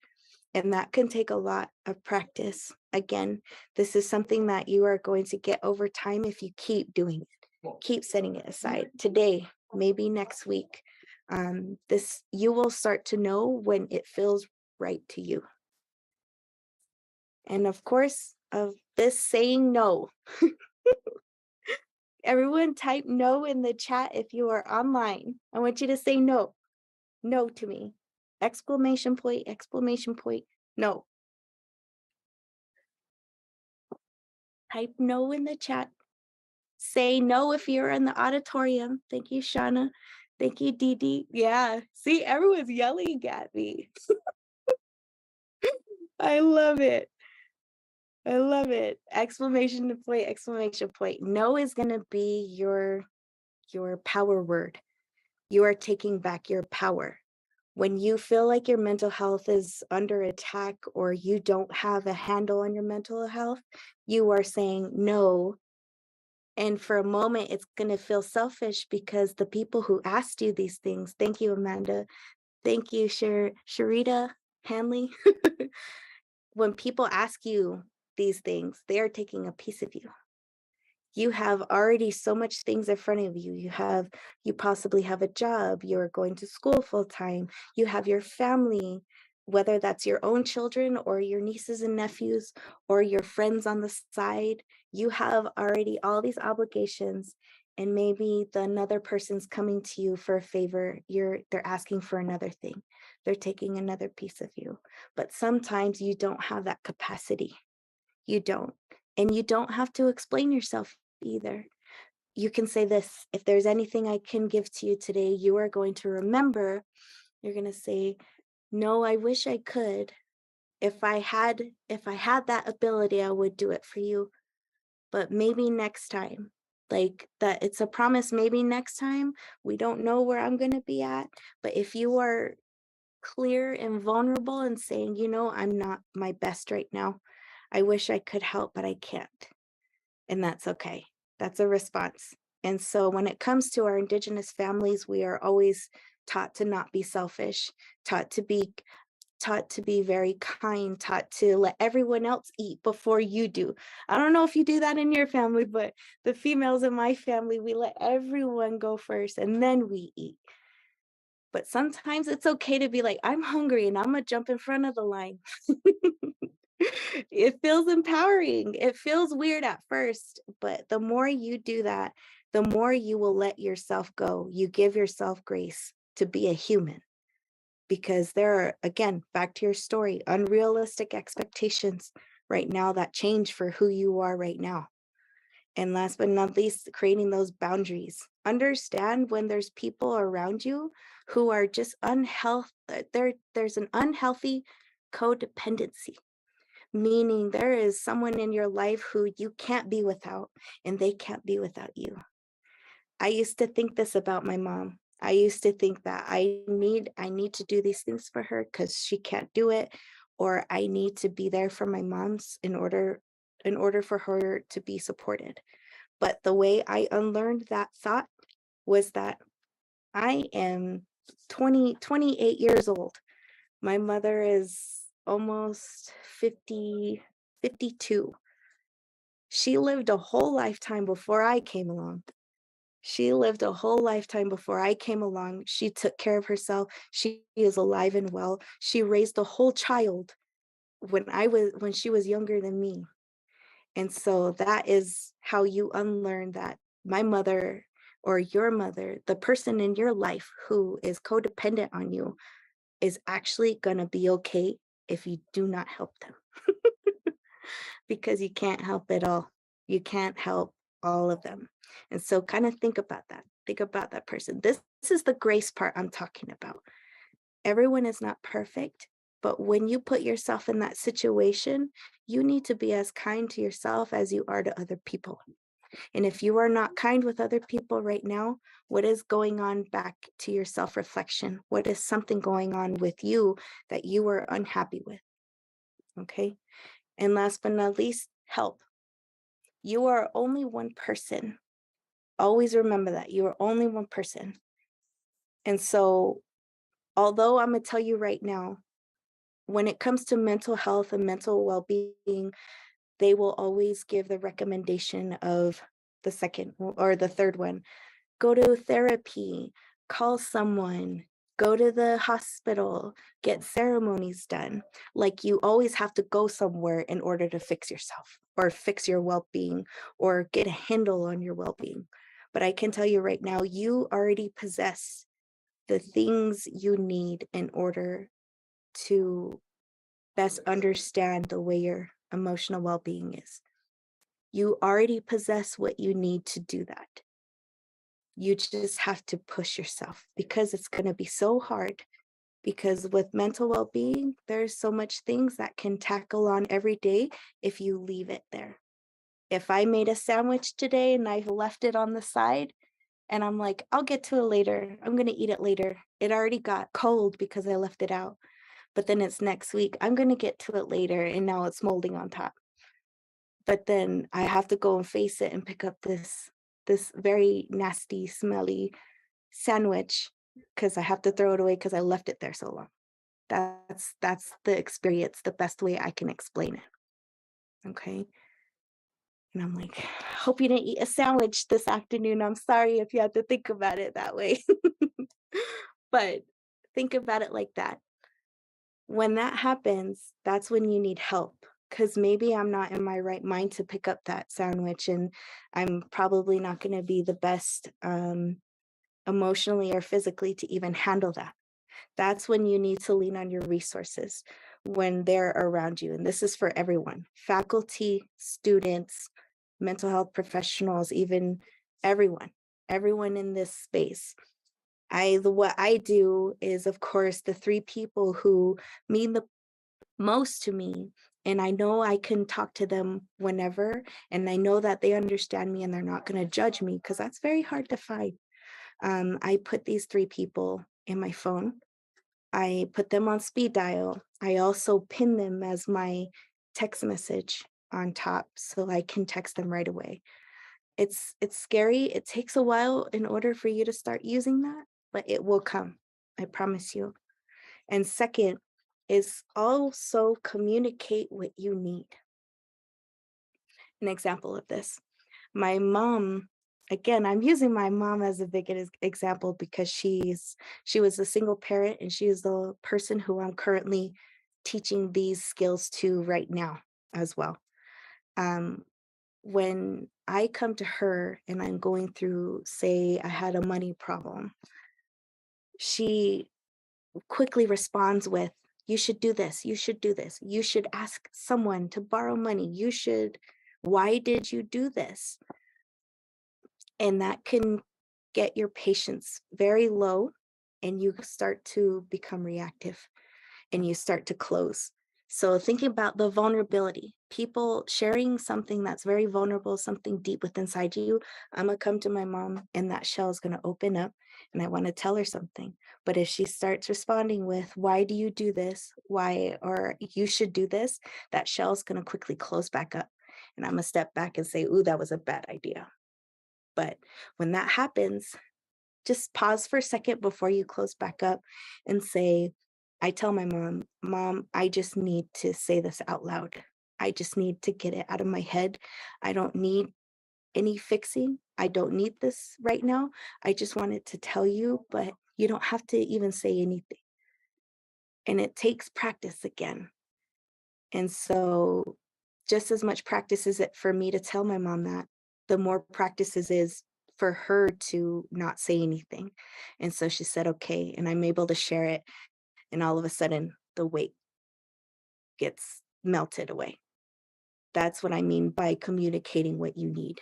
And that can take a lot of practice. Again, this is something that you are going to get over time if you keep doing it, keep setting it aside. Today, maybe next week, you will start to know when it feels right to you. And of course, of this saying no. Everyone type no in the chat if you are online. I want you to say no. No to me. Exclamation point, no. Type no in the chat. Say no if you're in the auditorium. Thank you, Shauna. Thank you, Dee Dee. Yeah, see, everyone's yelling at me. I love it. I love it. Exclamation point, exclamation point. No is going to be your power word. You are taking back your power. When you feel like your mental health is under attack or you don't have a handle on your mental health, you are saying no. And for a moment, it's going to feel selfish because the people who asked you these things, thank you, Amanda. Thank you, Sharita Hanley. When people ask you these things, they are taking a piece of you. You have already so much things in front of you. You possibly have a job, you're going to school full time, you have your family, whether that's your own children or your nieces and nephews or your friends on the side. You have already all these obligations, and maybe another person's coming to you for a favor. They're asking for another thing. They're taking another piece of you. But sometimes you don't have that capacity. You don't. And you don't have to explain yourself either. You can say this: if there's anything I can give to you today, you are going to remember. You're going to say, no, I wish I could. If I had that ability, I would do it for you. But maybe next time. Like that, it's a promise. Maybe next time. We don't know where I'm going to be at. But if you are clear and vulnerable and saying, I'm not my best right now, I wish I could help, but I can't. And that's okay. That's a response. And so when it comes to our Indigenous families, we are always taught to not be selfish, taught to be very kind, taught to let everyone else eat before you do. I don't know if you do that in your family, but the females in my family, we let everyone go first and then we eat. But sometimes it's okay to be like, I'm hungry and I'm gonna jump in front of the line. It feels empowering. It feels weird at first, but the more you do that, the more you will let yourself go. You give yourself grace to be a human, because there are, again, back to your story, unrealistic expectations right now that change for who you are right now. And last but not least, creating those boundaries. Understand when there's people around you who are just unhealthy. There's an unhealthy codependency, meaning there is someone in your life who you can't be without, and they can't be without you. I used to think this about my mom. I used to think that I need to do these things for her because she can't do it, or I need to be there for my mom's in order for her to be supported. But the way I unlearned that thought was that I am 28 years old. My mother is almost 52. She lived a whole lifetime before I came along. She lived a whole lifetime before I came along. She took care of herself. She is alive and well. She raised a whole child when she was younger than me. And so that is how you unlearn that my mother or your mother, the person in your life who is codependent on you, is actually going to be okay if you do not help them. Because you can't help it all. You can't help all of them. And so kind of think about that. Think about that person. This is the grace part I'm talking about. Everyone is not perfect, but when you put yourself in that situation, you need to be as kind to yourself as you are to other people. And if you are not kind with other people right now, what is going on back to your self-reflection? What is something going on with you that you are unhappy with? Okay. And last but not least, help. You are only one person. Always remember that you are only one person. And so, although I'm going to tell you right now, when it comes to mental health and mental well-being, they will always give the recommendation of the second or the third one. Go to therapy, call someone, go to the hospital, get ceremonies done. Like you always have to go somewhere in order to fix yourself or fix your well-being or get a handle on your well-being. But I can tell you right now, you already possess the things you need in order to best understand the way your emotional well-being is. You already possess what you need to do that. You just have to push yourself because it's going to be so hard. because with mental well-being, there's so much things that can tackle on every day if you leave it there. If I made a sandwich today and I left it on the side and I'm like, I'll get to it later. I'm going to eat it later. It already got cold because I left it out. But then it's next week. I'm going to get to it later and now it's molding on top. But then I have to go and face it and pick up this very nasty, smelly sandwich because I have to throw it away because I left it there so long. That's the experience, the best way I can explain it. Okay. And I'm like, hope you didn't eat a sandwich this afternoon. I'm sorry if you had to think about it that way. But think about it like that. When that happens, that's when you need help. Because maybe I'm not in my right mind to pick up that sandwich, and I'm probably not going to be the best emotionally or physically to even handle that. That's when you need to lean on your resources when they're around you. And this is for everyone, faculty, students, mental health professionals, even everyone in this space. What I do is, of course, the three people who mean the most to me, and I know I can talk to them whenever, and I know that they understand me and they're not going to judge me, because that's very hard to find. I put these three people in my phone. I put them on speed dial. I also pin them as my text message on top so I can text them right away. It's scary. It takes a while in order for you to start using that, but it will come. I promise you. And second is also communicate what you need. An example of this, my mom, again, I'm using my mom as a big example because she was a single parent, and she is the person who I'm currently teaching these skills to right now as well. When I come to her and I'm going through, say I had a money problem, she quickly responds with, you should do this, you should do this, you should ask someone to borrow money, why did you do this? And that can get your patience very low, and you start to become reactive and you start to close. So thinking about the vulnerability, people sharing something that's very vulnerable, something deep within inside you, I'm gonna come to my mom and that shell is gonna open up and I wanna tell her something. But if she starts responding with, why do you do this? Why, or you should do this, that shell is gonna quickly close back up. And I'm gonna step back and say, ooh, that was a bad idea. But when that happens, just pause for a second before you close back up and say, I tell my mom, I just need to say this out loud. I just need to get it out of my head. I don't need any fixing. I don't need this right now. I just wanted to tell you, but you don't have to even say anything. And it takes practice again. And so just as much practice is it for me to tell my mom that, the more practices is for her to not say anything. And so she said, okay, and I'm able to share it. And all of a sudden the weight gets melted away. That's what I mean by communicating what you need.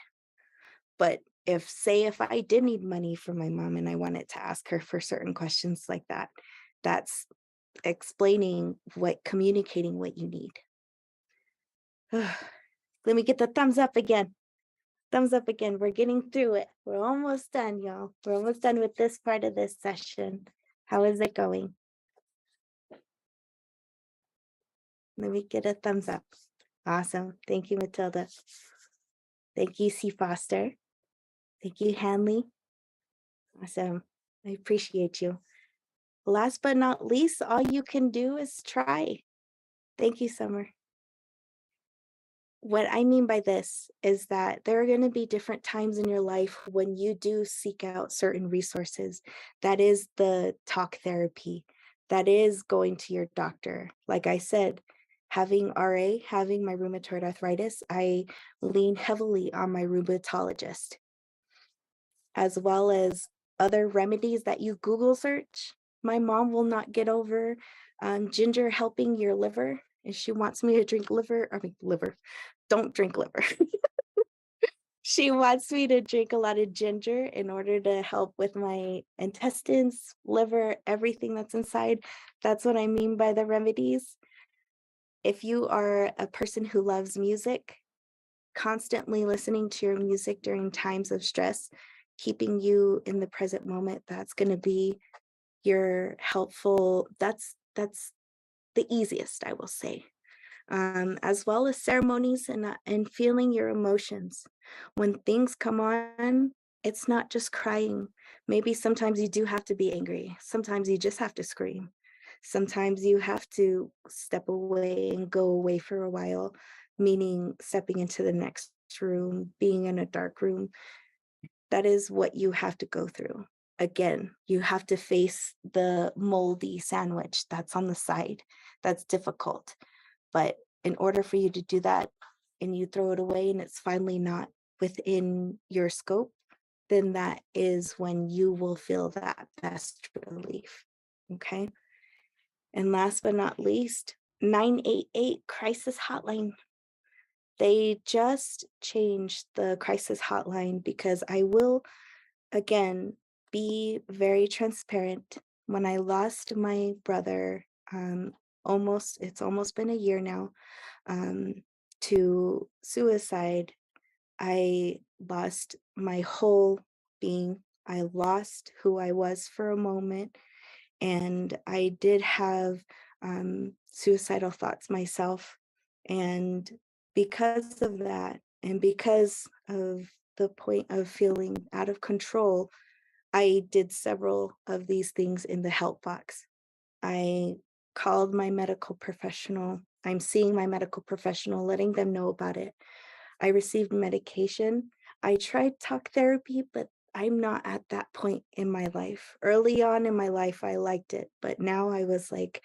But if I did need money from my mom and I wanted to ask her for certain questions like that, that's communicating what you need. Let me get the thumbs up again. Thumbs up again. We're getting through it. We're almost done, y'all. We're almost done with this part of this session. How is it going? Let me get a thumbs up. Awesome. Thank you, Matilda. Thank you, C. Foster. Thank you, Hanley. Awesome. I appreciate you. Last but not least, all you can do is try. Thank you, Summer. What I mean by this is that there are going to be different times in your life when you do seek out certain resources. That is the talk therapy. That is going to your doctor. Like I said, having RA, having my rheumatoid arthritis, I lean heavily on my rheumatologist, as well as other remedies that you Google search. My mom will not get over ginger helping your liver. If she wants me to drink liver, don't drink liver. She wants me to drink a lot of ginger in order to help with my intestines, liver, everything that's inside. That's what I mean by the remedies. If you are a person who loves music, constantly listening to your music during times of stress, keeping you in the present moment, that's going to be your helpful. That's the easiest, I will say. As well as ceremonies and feeling your emotions. When things come on, it's not just crying. Maybe sometimes you do have to be angry. Sometimes you just have to scream. Sometimes you have to step away and go away for a while, meaning stepping into the next room, being in a dark room. That is what you have to go through. Again, you have to face the moldy sandwich that's on the side. That's difficult. But in order for you to do that and you throw it away and it's finally not within your scope, then that is when you will feel that best relief. Okay. And last but not least, 988 crisis hotline. They just changed the crisis hotline because I will, again, be very transparent. When I lost my brother, it's almost been a year now, um, to suicide, I lost my whole being. I lost who I was for a moment. And I did have suicidal thoughts myself. And because of that, and because of the point of feeling out of control, I did several of these things in the help box. I called my medical professional. I'm seeing my medical professional, letting them know about it. I received medication. I tried talk therapy, but I'm not at that point in my life. Early on in my life, I liked it, but now I was like,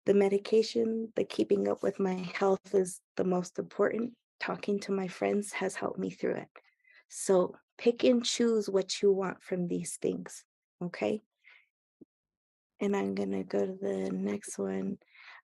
the medication, the keeping up with my health is the most important. Talking to my friends has helped me through it. So pick and choose what you want from these things, okay? And I'm gonna go to the next one.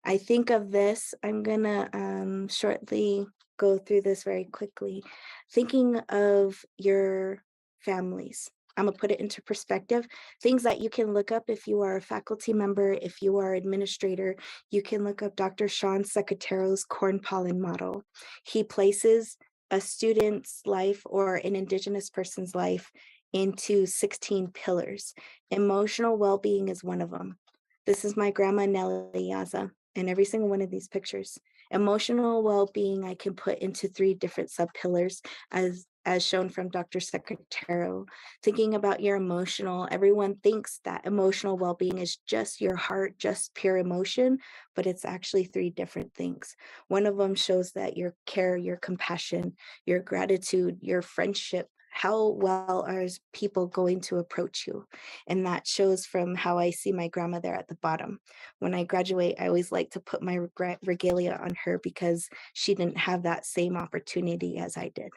I think of this, I'm gonna shortly go through this very quickly. Thinking of your families. I'm gonna put it into perspective. Things that you can look up if you are a faculty member, if you are administrator, you can look up Dr. Sean Secatero's corn pollen model. He places a student's life or an Indigenous person's life into 16 pillars. Emotional well-being is one of them. This is my grandma Nellie Yaza in every single one of these pictures. Emotional well-being I can put into 3 different sub-pillars as shown from Dr. Secretaro. Thinking about your emotional, everyone thinks that emotional well-being is just your heart, just pure emotion, but it's actually 3 different things. One of them shows that your care, your compassion, your gratitude, your friendship, how well are people going to approach you? And that shows from how I see my grandma there at the bottom. When I graduate, I always like to put my regalia on her because she didn't have that same opportunity as I did.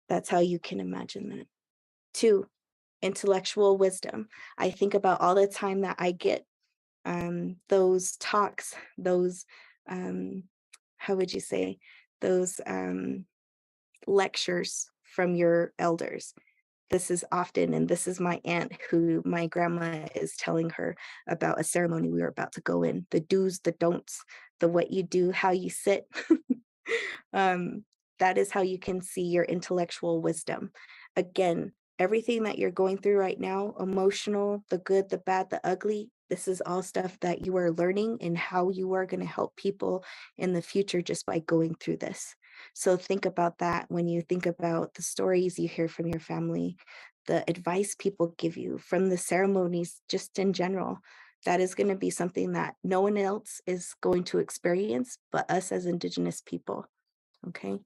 That's how you can imagine that. 2, intellectual wisdom. I think about all the time that I get those talks, those, how would you say, those lectures from your elders. This is often, and this is my aunt who my grandma is telling her about a ceremony we were about to go in, the do's, the don'ts, the what you do, how you sit. um, that is how you can see your intellectual wisdom. Again, everything that you're going through right now, emotional, the good, the bad, the ugly, this is all stuff that you are learning and how you are going to help people in the future just by going through this. So think about that when you think about the stories you hear from your family, the advice people give you from the ceremonies, just in general. That is going to be something that no one else is going to experience but us as Indigenous people. Okay.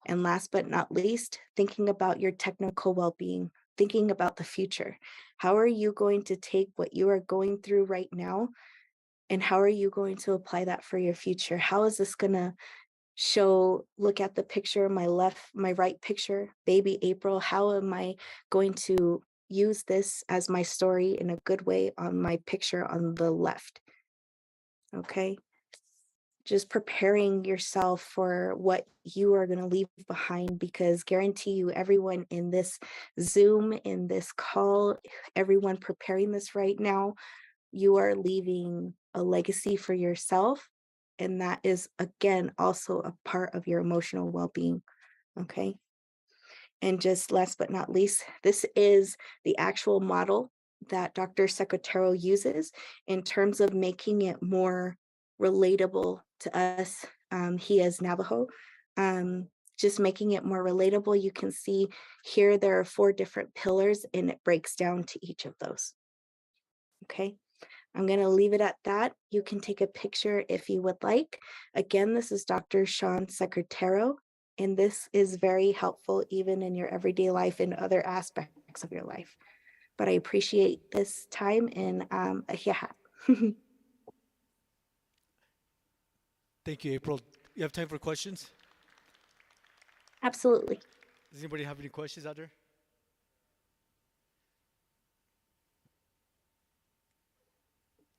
And last but not least, thinking about your technical well being, thinking about the future. How are you going to take what you are going through right now? And how are you going to apply that for your future? How is this going to show, look at the picture, my right picture, baby April. How am I going to use this as my story in a good way on my picture on the left? Okay. just preparing yourself for what you are going to leave behind, because guarantee you everyone in this Zoom, in this call, everyone preparing this right now, you are leaving a legacy for yourself. And that is, again, also a part of your emotional well-being. Okay. And just last but not least, this is the actual model that Dr. Secretero uses in terms of making it more relatable to us. He is Navajo. Just making it more relatable. You can see here there are 4 different pillars, and it breaks down to each of those. Okay. I'm going to leave it at that. You can take a picture if you would like. Again, this is Dr. Sean Secretero, and this is very helpful even in your everyday life and other aspects of your life. But I appreciate this time, and yeah. Thank you, April. You have time for questions? Absolutely. Does anybody have any questions out there?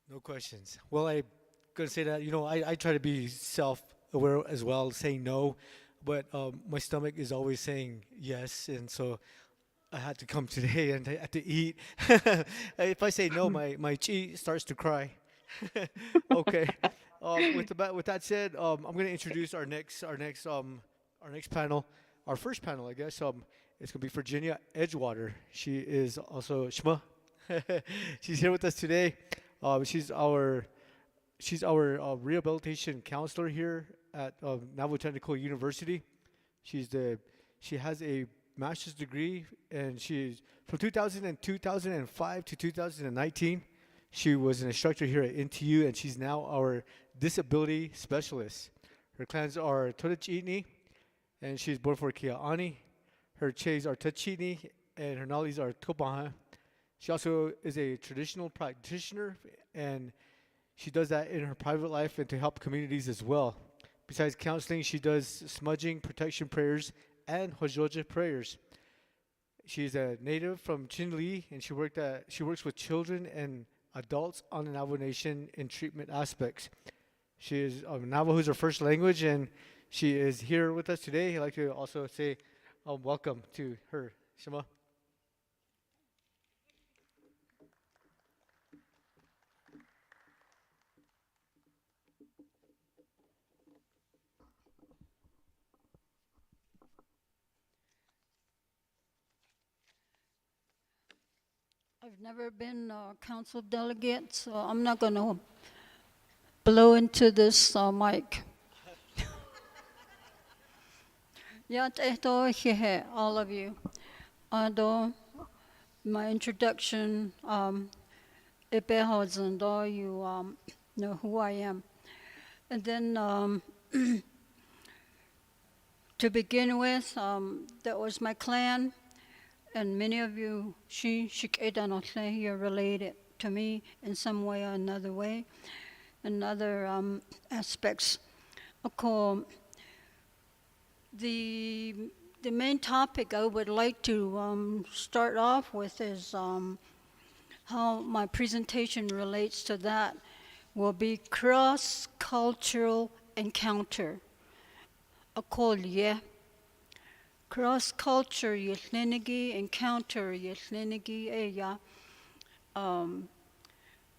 No questions. Well, I'm going to say that, I try to be self-aware as well, saying no, but my stomach is always saying yes, and so I had to come today and I had to eat. If I say no, my chi starts to cry. Okay. With that said, I'm going to introduce our next panel, our first panel, I guess. It's going to be Virginia Edgewater. She is also Shma. She's here with us today. She's our rehabilitation counselor here at Navajo Technical University. She has a master's degree, and she's from 2005 to 2019. She was an instructor here at NTU, and she's now our disability specialist. Her clans are Totachini, and she's born for Kia'ani. Her Che's are Tachini, and her Nalis are Topaha. She also is a traditional practitioner, and she does that in her private life and to help communities as well. Besides counseling, she does smudging, protection prayers, and Hojoja prayers. She's a native from Chinle, and she works with children and adults on the Navajo Nation in treatment aspects. She is Navajo is her first language, and she is here with us today. I'd like to also say welcome to her. Shema. I've never been a council delegate, so I'm not going to blow into this mic. Yeah, all of you. Although my introduction, you know who I am. And then to begin with, that was my clan. And many of you, you're related to me in some way or another way, in other aspects. The main topic I would like to start off with is how my presentation relates to that will be cross-cultural encounter. Cross-culture yitlinigi encounter yitlinigi eya.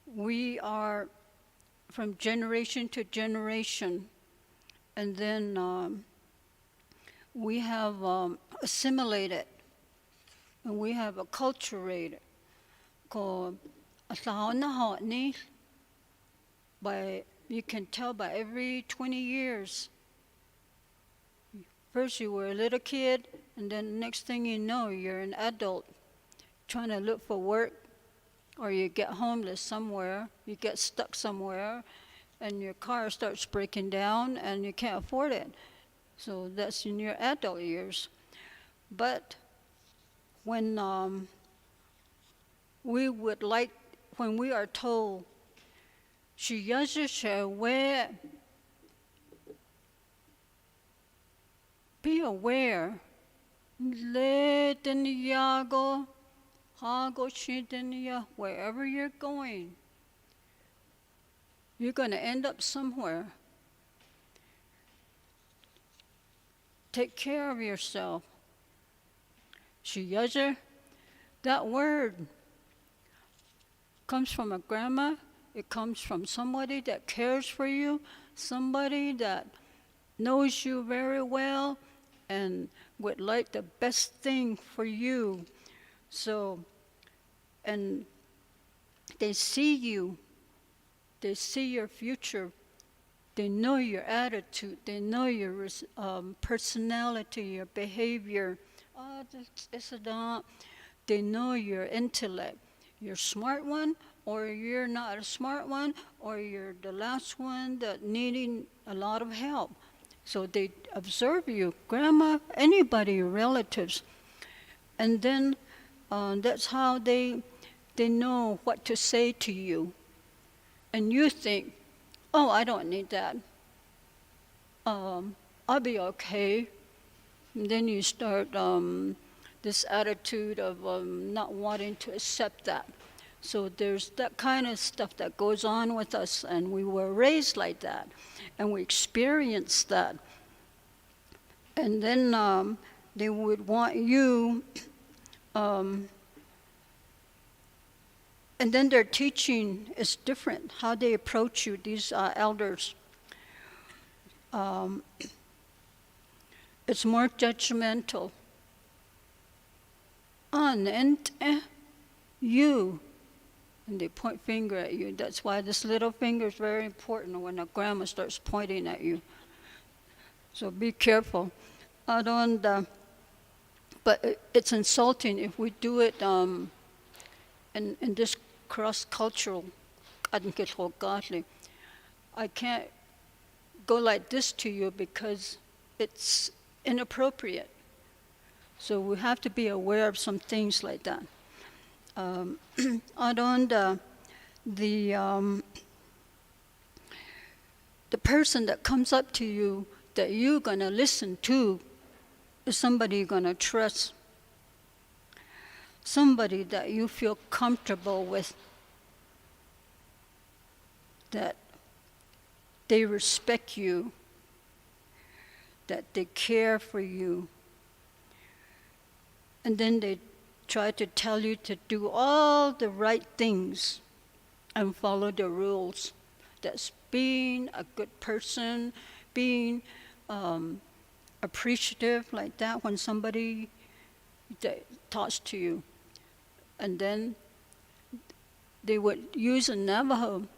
We are from generation to generation, and then we have assimilated, and we have acculturated. By you can tell by every 20 years. First you were a little kid, and then next thing you know, you're an adult trying to look for work, or you get homeless somewhere, you get stuck somewhere, and your car starts breaking down and you can't afford it. So that's in your adult years. But when when we are told, be aware. Wherever you're going, you're going to end up somewhere. Take care of yourself. Shiyaja, that word comes from a grandma. It comes from somebody that cares for you, somebody that knows you very well and would like the best thing for you. So, and they see you, they see your future, they know your attitude, they know your personality, your behavior. They know your intellect. You're a smart one, or you're not a smart one, or you're the last one that needing a lot of help. So they observe you, grandma, anybody, your relatives. And then that's how they know what to say to you. And you think, oh, I don't need that. I'll be okay. And then you start this attitude of not wanting to accept that. So there's that kind of stuff that goes on with us, and we were raised like that, and we experienced that. And then they would want you, and then their teaching is different, how they approach you, these elders. It's more judgmental. And you, and they point finger at you. That's why this little finger is very important when a grandma starts pointing at you. So be careful. I don't, but it's insulting if we do it in this cross-cultural, I can't go like this to you because it's inappropriate. So we have to be aware of some things like that. The person that comes up to you that you're gonna listen to is somebody you're gonna trust, somebody that you feel comfortable with, that they respect you, that they care for you. And then they try to tell you to do all the right things and follow the rules. That's being a good person, being appreciative like that when somebody talks to you. And then they would use a Navajo.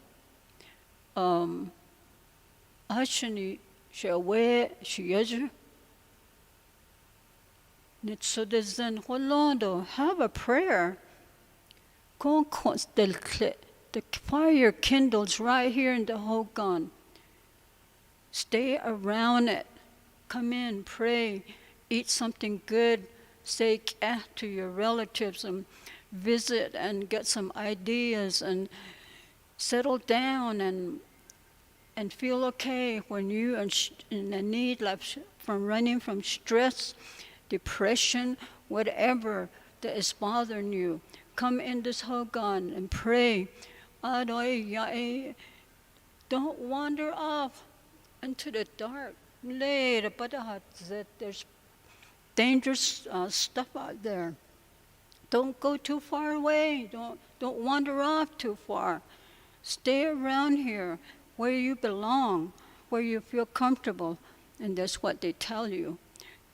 Ashani shawe shiyaja. So there's then have a prayer. The fire kindles right here in the Hogan. Stay around it. Come in, pray, eat something good, say k'ah to your relatives and visit and get some ideas and settle down and feel okay when you are in a need, like from running from stress, depression, whatever that is bothering you. Come in this Hogan and pray. Don't wander off into the dark. There's dangerous stuff out there. Don't go too far away. Don't wander off too far. Stay around here where you belong, where you feel comfortable, and that's what they tell you.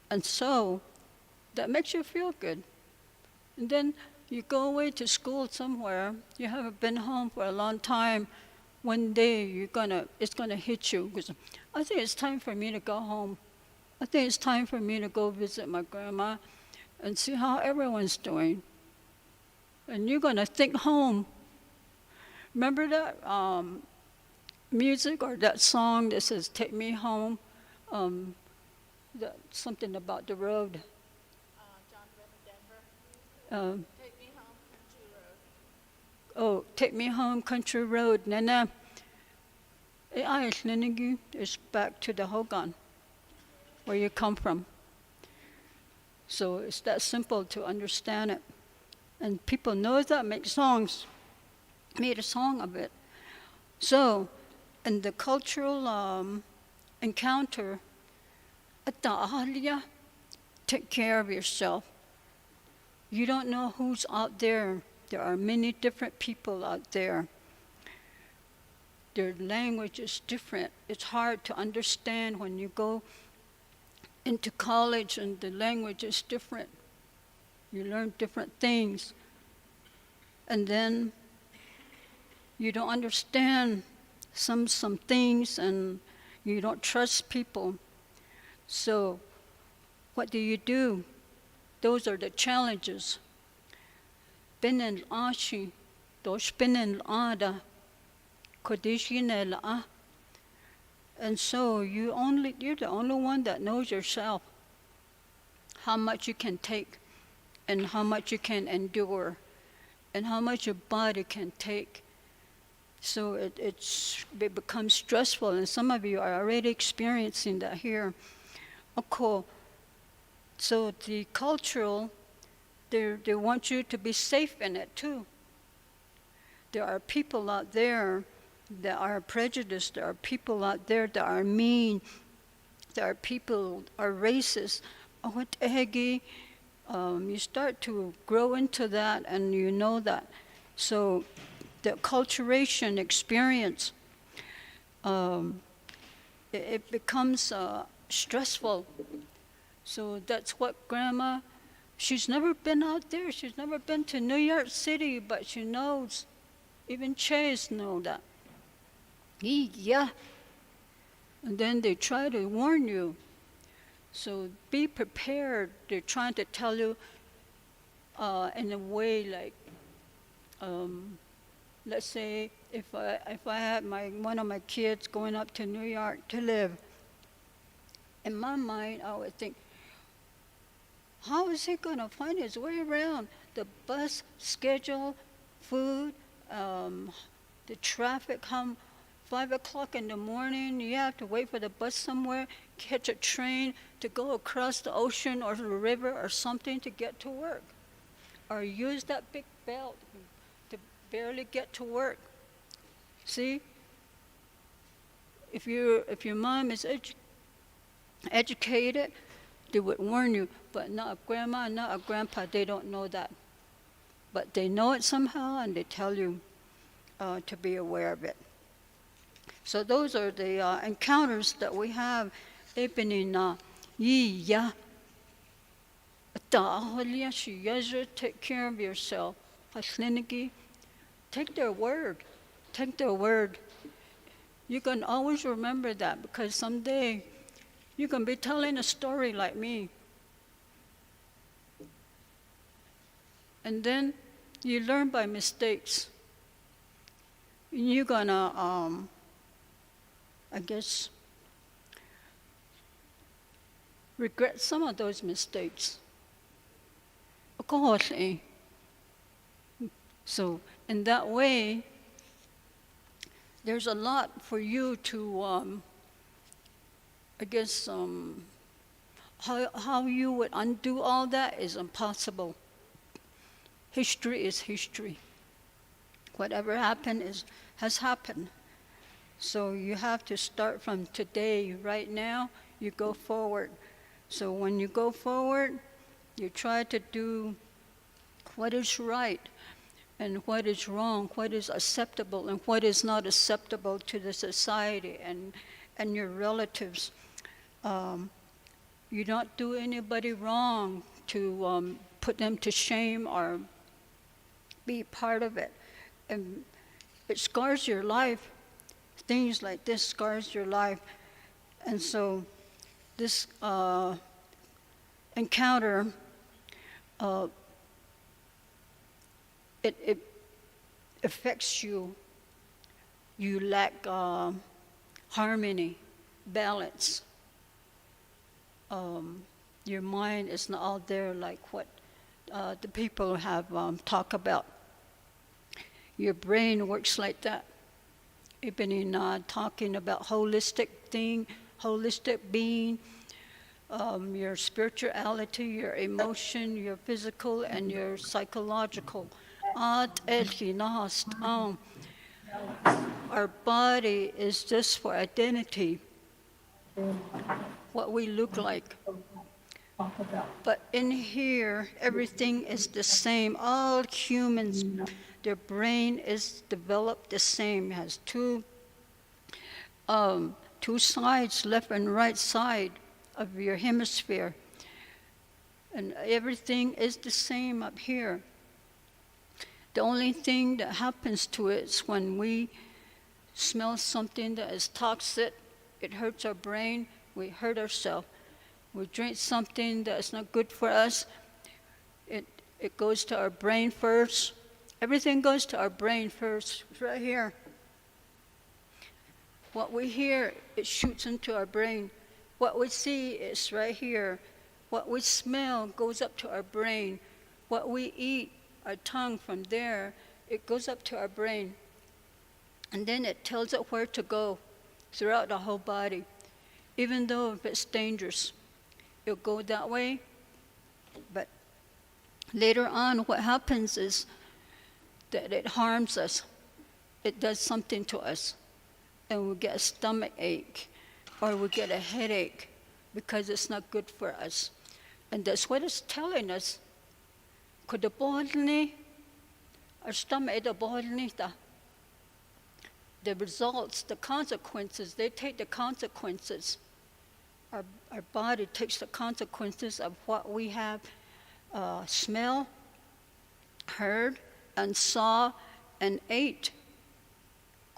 And so that makes you feel good. And then you go away to school somewhere, you haven't been home for a long time. One day it's gonna hit you because I think it's time for me to go home. I think it's time for me to go visit my grandma and see how everyone's doing. And you're gonna think home. Remember that music or that song that says "Take Me Home"? Something about the road. John Denver. Take me home, country road. Oh, take me home, country road. Nana. It's back to the Hogan, where you come from. So it's that simple to understand it. And people know that, make songs, made a song of it. So, in the cultural encounter, I Atahalia, take care of yourself. You don't know who's out there. There are many different people out there. Their language is different. It's hard to understand when you go into college and the language is different. You learn different things. And then you don't understand some things and you don't trust people. So what do? Those are the challenges. Binen ashi, dos binen ada, kodishinela. And so you're the only one that knows yourself, how much you can take and how much you can endure and how much your body can take. So it becomes stressful, and some of you are already experiencing that here. Okay. So the cultural, they want you to be safe in it too. There are people out there that are prejudiced. There are people out there that are mean. There are people are racist. You start to grow into that, and you know that. So the acculturation experience, it becomes stressful. So that's what Grandma, she's never been out there. She's never been to New York City, but she knows. Even Chase know that. Yeah. And then they try to warn you. So be prepared. They're trying to tell you in a way like, let's say if I had one of my kids going up to New York to live, in my mind I would think, how is he going to find his way around the bus schedule, food, the traffic? 5 o'clock in the morning, you have to wait for the bus somewhere, catch a train to go across the ocean or the river or something to get to work, or use that big belt to barely get to work. See, if your mom is educated, they would warn you, but not a grandma, not a grandpa, they don't know that. But they know it somehow, and they tell you to be aware of it. So those are the encounters that we have. Take care of yourself. Take their word. Take their word. You can always remember that, because someday you can be telling a story like me. And then you learn by mistakes. You're gonna, I guess, regret some of those mistakes. So in that way, there's a lot for you to, I guess, how you would undo all that is impossible. History is history. Whatever happened has happened. So you have to start from today. Right now, you go forward. So when you go forward, you try to do what is right and what is wrong, what is acceptable and what is not acceptable to the society and your relatives. You don't do anybody wrong to put them to shame or be part of it. And it scars your life. Things like this scars your life. And so this encounter, it affects you. You lack harmony, balance. Your mind is not all there like what the people have talked about. Your brain works like that. Even in talking about holistic being, your spirituality, your emotion, your physical, and your psychological. Our body is just for identity. what we look like. But in here, everything is the same. All humans, their brain is developed the same. It has two sides, left and right side of your hemisphere. And everything is the same up here. The only thing that happens to it is when we smell something that is toxic, it hurts our brain, we hurt ourselves. We drink something that's not good for us, it goes to our brain first. Everything goes to our brain first. It's right here. What we hear, it shoots into our brain. What we see is right here. What we smell goes up to our brain. What we eat, our tongue from there, it goes up to our brain. And then it tells it where to go throughout the whole body. Even though if it's dangerous, it'll go that way. But later on, what happens is that it harms us. It does something to us. And we get a stomach ache or we get a headache because it's not good for us. And that's what it's telling us. Our stomach is the results, the consequences, they take the consequences. Our body takes the consequences of what we have smelled, heard, and saw, and ate.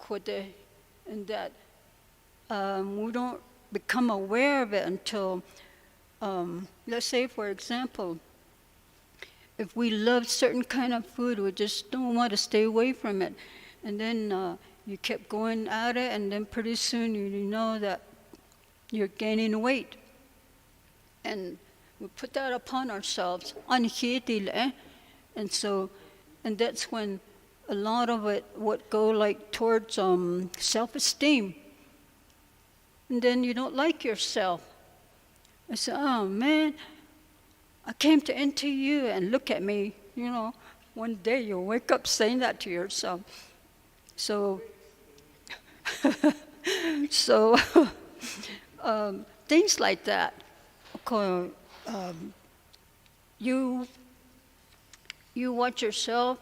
And that we don't become aware of it until, let's say, for example, if we love certain kind of food, we just don't want to stay away from it. And then you kept going at it, and then pretty soon you know that you're gaining weight. And we put that upon ourselves. And that's when a lot of it would go like towards self-esteem. And then you don't like yourself. I said, oh man, I came to NTU and look at me. You know, one day you'll wake up saying that to yourself. So things like that. You watch yourself,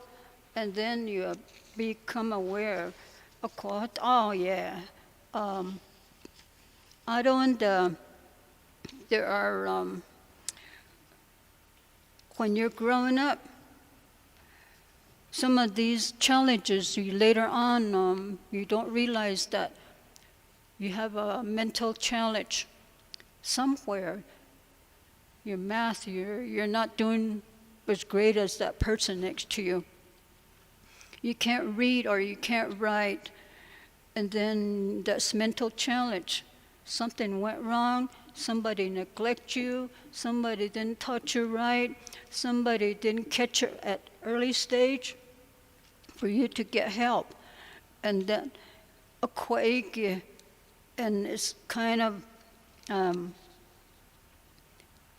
and then you become aware of what. Oh yeah, I don't. There are when you're growing up, some of these challenges you later on you don't realize that you have a mental challenge somewhere. Your math, you're not doing as great as that person next to you. You can't read or you can't write, and then that's mental challenge. Something went wrong, somebody neglected you, somebody didn't taught you right, somebody didn't catch it at early stage for you to get help. And then a quake, and it's kind of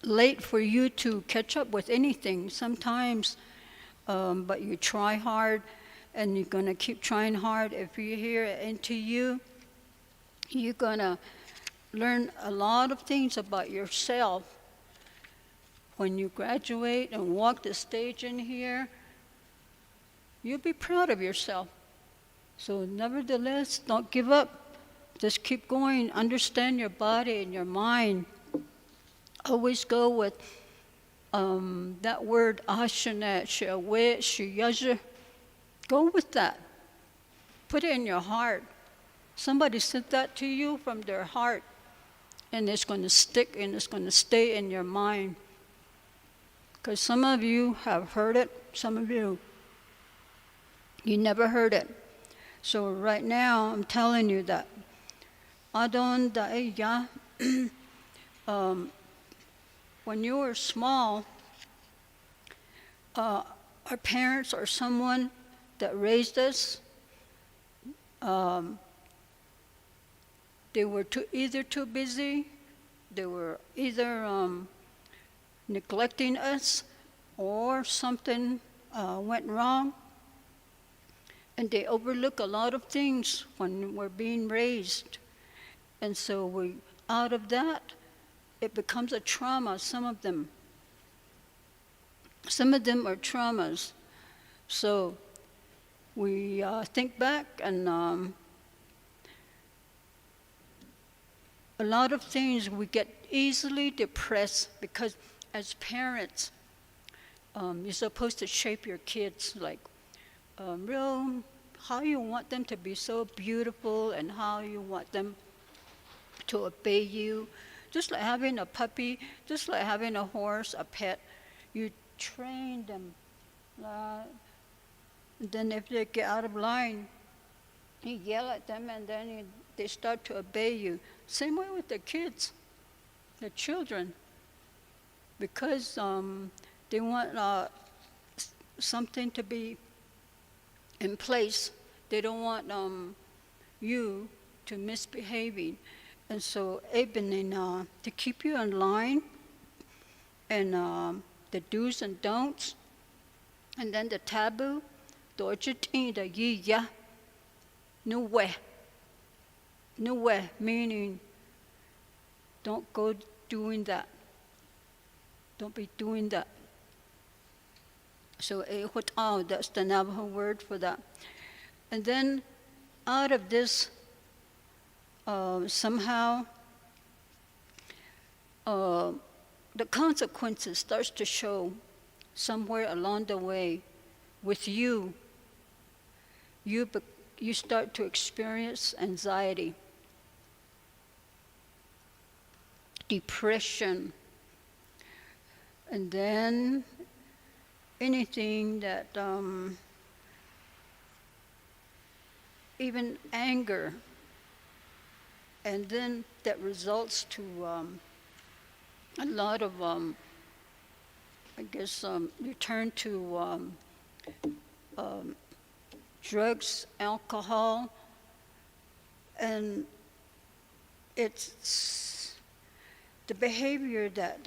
late for you to catch up with anything sometimes, but you try hard, and you're going to keep trying hard. If you're here into you, you're going to learn a lot of things about yourself. When you graduate and walk the stage in here, you'll be proud of yourself. So nevertheless, don't give up. Just keep going. Understand your body and your mind. Always go with that word, ashanet, shiyaja. Go with that. Put it in your heart. Somebody sent that to you from their heart, and it's going to stick and it's going to stay in your mind. Because some of you have heard it, some of you never heard it. So right now, I'm telling you that. Adon da'eya, when you were small, our parents or someone that raised us, they were either too busy, they were either neglecting us, or something went wrong. And they overlook a lot of things when we're being raised. And so out of that, it becomes a trauma, some of them. Some of them are traumas. So we think back, and a lot of things we get easily depressed because as parents, you're supposed to shape your kids like how you want them to be so beautiful and how you want them to obey you. Just like having a puppy, just like having a horse, a pet, you train them. Then if they get out of line, you yell at them, and then they start to obey you. Same way with the kids, the children, because they want something to be in place. They don't want you to misbehaving. And so evening, to keep you in line, and the do's and don'ts, and then the taboo, the yi ya, no way, meaning don't go doing that. Don't be doing that. So that's the Navajo word for that. And then out of this, somehow the consequences starts to show somewhere along the way with you. You start to experience anxiety, depression, and then anything that even anger, and then that results to a lot of you turn to drugs, alcohol, and it's the behavior that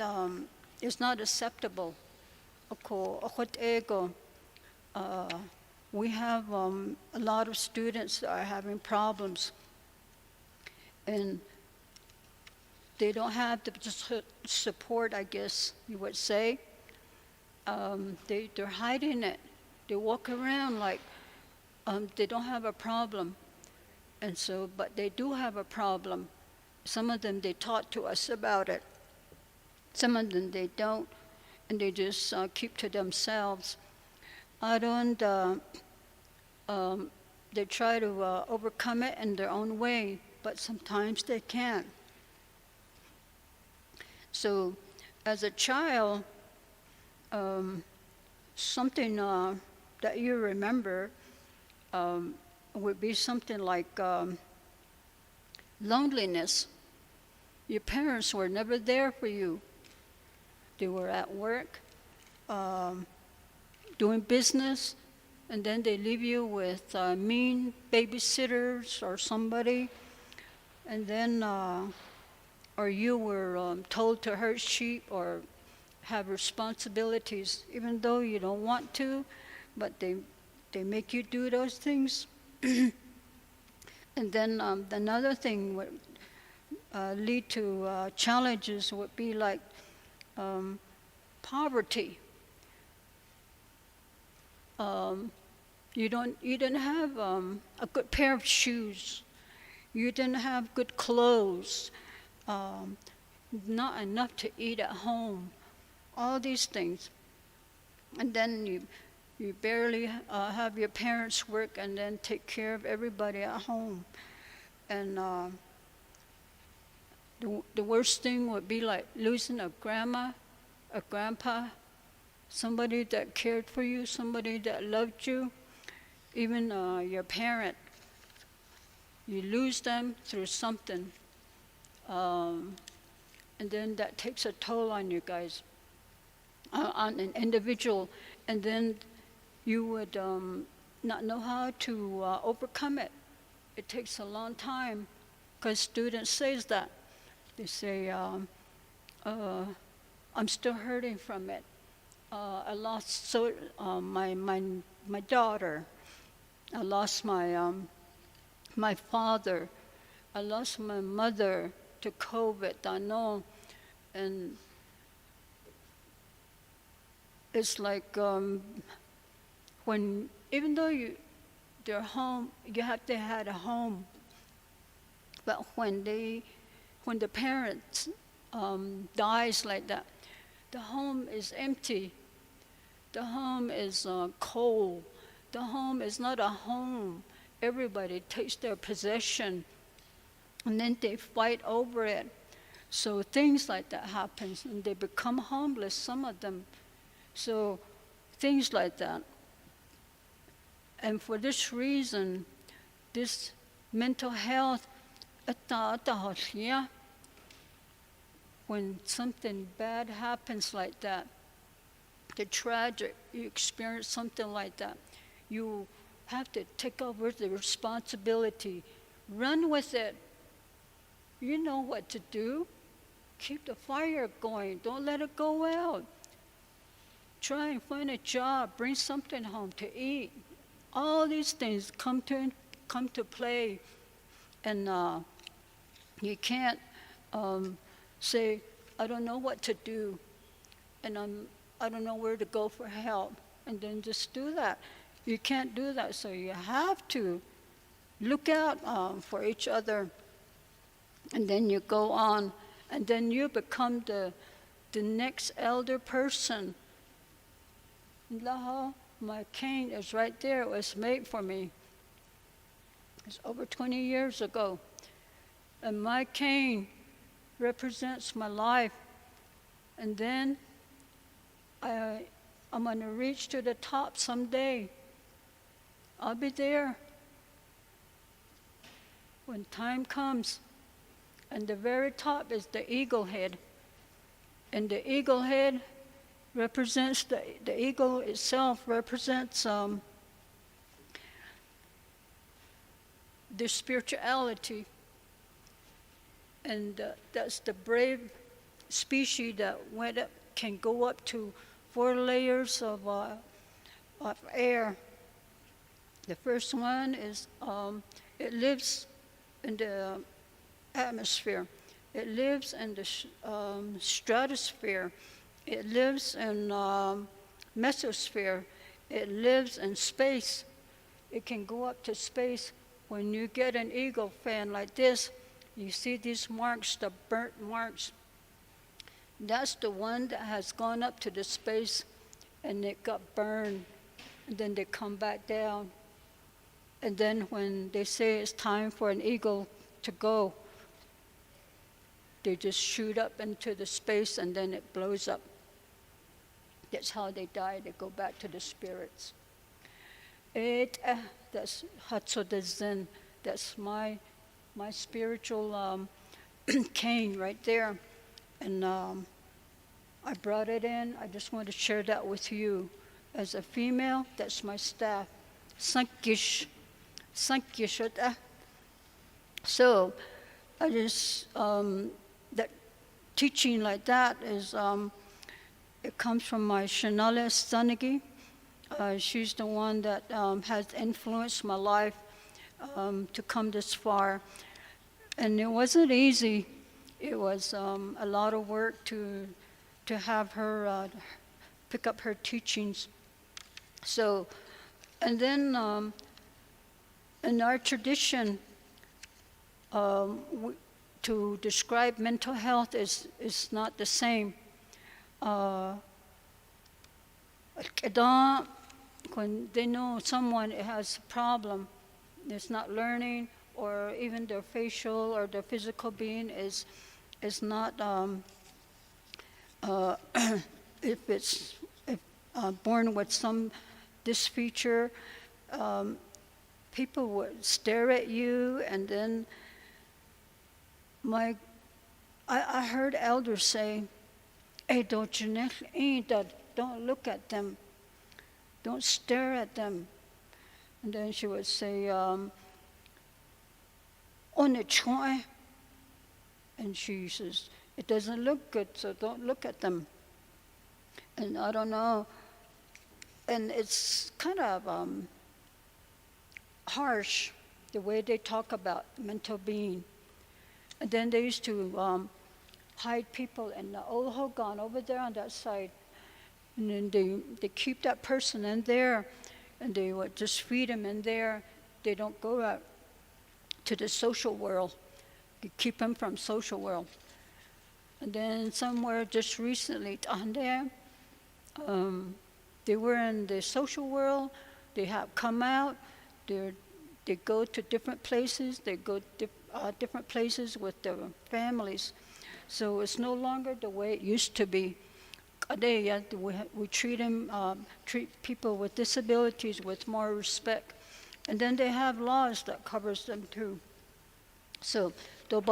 is not acceptable. We have a lot of students that are having problems, and they don't have the support, I guess you would say. They're hiding it. They walk around like they don't have a problem. And so, but they do have a problem. Some of them, they talk to us about it. Some of them, they don't, and they just keep to themselves. They try to overcome it in their own way, but sometimes they can't. So, as a child, something that you remember would be something like loneliness. Your parents were never there for you. They were at work, doing business, and then they leave you with mean babysitters or somebody, and then or you were told to herd sheep or have responsibilities, even though you don't want to, but they make you do those things. And then another thing would lead to challenges would be like poverty. You didn't have a good pair of shoes. You didn't have good clothes. Not enough to eat at home. All these things. And then you barely have your parents work and then take care of everybody at home. And the worst thing would be like losing a grandma, a grandpa, somebody that cared for you, somebody that loved you, even your parent. You lose them through something. And then that takes a toll on you guys, on an individual. And then you would not know how to overcome it. It takes a long time, because students say that. They say, I'm still hurting from it. I lost my daughter. I lost my father. I lost my mother to COVID. I know. And it's like when, even though their home, you have to have a home, but when the parents dies like that, the home is empty. The home is cold. The home is not a home. Everybody takes their possession, and then they fight over it. So things like that happens, and they become homeless, some of them. So things like that. And for this reason, this mental health, when something bad happens like that, the tragic, you experience something like that, you have to take over the responsibility. Run with it. You know what to do. Keep the fire going. Don't let it go out. Try and find a job. Bring something home to eat. All these things come to play. And you can't say, I don't know what to do, and I don't know where to go for help, and then just do that. You can't do that, so you have to look out for each other, and then you go on, and then you become the next elder person. My cane is right there. It was made for me. It's over 20 years ago. And my cane represents my life. And then I'm going to reach to the top someday. I'll be there when time comes. And the very top is the eagle head. And the eagle head represents, the eagle itself represents the spirituality. And that's the brave species that can go up to 4 layers of air. The first one is, it lives in the atmosphere. It lives in the stratosphere. It lives in mesosphere. It lives in space. It can go up to space. When you get an eagle fan like this, you see these marks, the burnt marks. That's the one that has gone up to the space and it got burned. And then they come back down. And then when they say it's time for an eagle to go, they just shoot up into the space and then it blows up. That's how they die. They go back to the spirits. That's Hatsoda Zen. That's my spiritual cane right there. And I brought it in. I just want to share that with you. As a female, that's my staff. Sankish. So I just, that teaching like that is, it comes from my Shanala Sanagi. She's the one that has influenced my life to come this far. And it wasn't easy. It was a lot of work to have her pick up her teachings. So, and then in our tradition, to describe mental health is not the same. When they know someone has a problem, it's not learning, or even their facial or their physical being is not, if it's born with this feature, people would stare at you, and then I heard elders say, "Hey, don't look at them, don't stare at them." And then she would say, "On it, try." And she says, "It doesn't look good, so don't look at them." And I don't know, and it's kind of harsh the way they talk about mental being. And then they used to hide people in the old Hogan over there on that side. And then they keep that person in there, and they would just feed them in there. They don't go out to the social world. They keep them from social world. And then somewhere just recently on there, they were in the social world. They have come out. They go to different places. They go different places with their families. So it's no longer the way it used to be. We treat people with disabilities with more respect. And then they have laws that covers them too. So, don't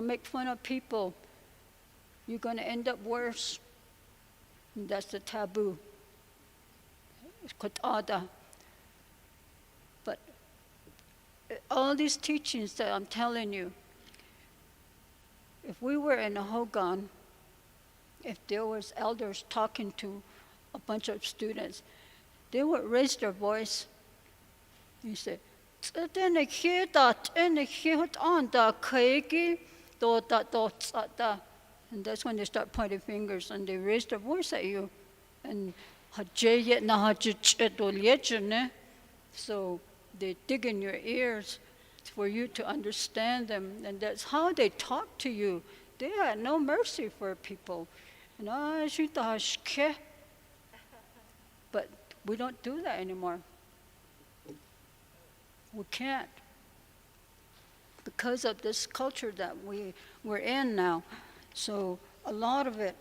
make fun of people. You're going to end up worse. And that's the taboo. But all these teachings that I'm telling you, if we were in a Hogan, if there was elders talking to a bunch of students, they would raise their voice and say, and that's when they start pointing fingers and they raise their voice at you. And so they dig in your ears for you to understand them, and that's how they talk to you. They had no mercy for people. But we don't do that anymore. We can't, because of this culture that we're in now. So a lot of it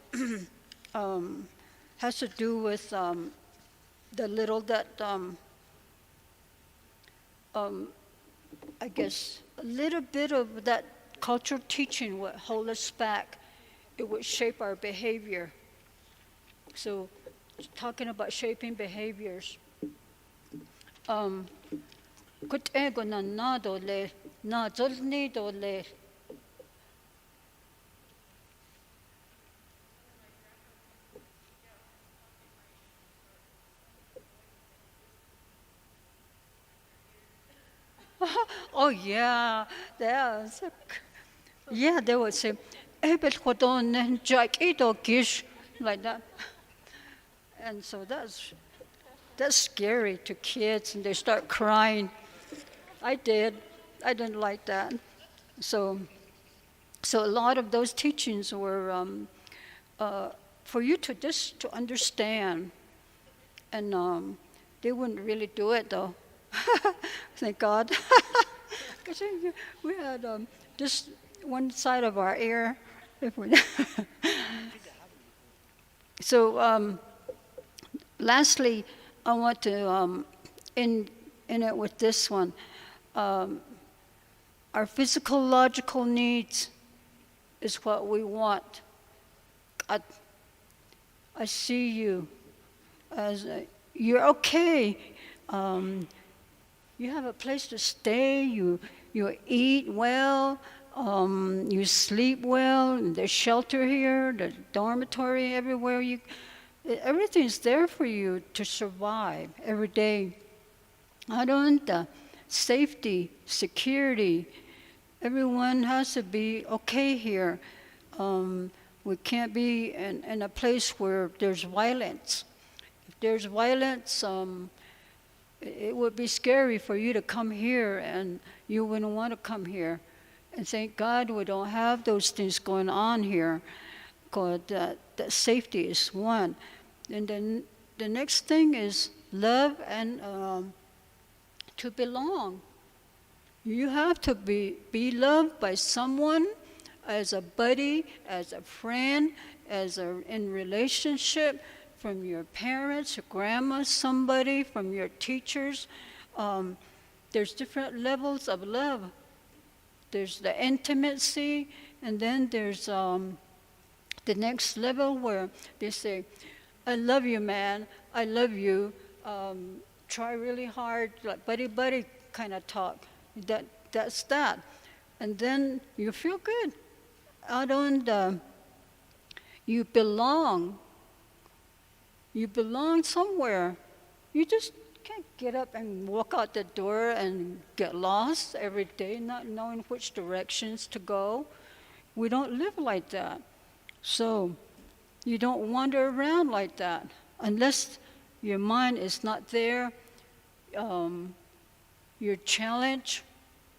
has to do with the little that I guess a little bit of that cultural teaching would hold us back. It would shape our behavior. So, talking about shaping behaviors, oh yeah, they would say, like that. And so that's scary to kids, and they start crying. I didn't like that. So a lot of those teachings were for you to understand, and they wouldn't really do it though. Thank God. Because we had just one side of our ear. So lastly, I want to end it with this one. Our physiological needs is what we want. I see you as you're okay. You have a place to stay. You eat well. You sleep well. There's shelter here. There's dormitory everywhere. Everything's there for you to survive every day. Safety, security. Everyone has to be okay here. We can't be in a place where there's violence. If there's violence, it would be scary for you to come here, and you wouldn't want to come here. And thank God we don't have those things going on here, because that safety is one. And then the next thing is love and to belong. You have to be loved by someone, as a buddy, as a friend, in relationship, from your parents, your grandma, somebody, from your teachers. There's different levels of love. There's the intimacy, and then there's the next level where they say, I love you, man, I love you. Try really hard, like buddy kind of talk. That's that. And then you feel good. You belong. You belong somewhere. You just can't get up and walk out the door and get lost every day, not knowing which directions to go. We don't live like that. So you don't wander around like that unless your mind is not there. You're challenged.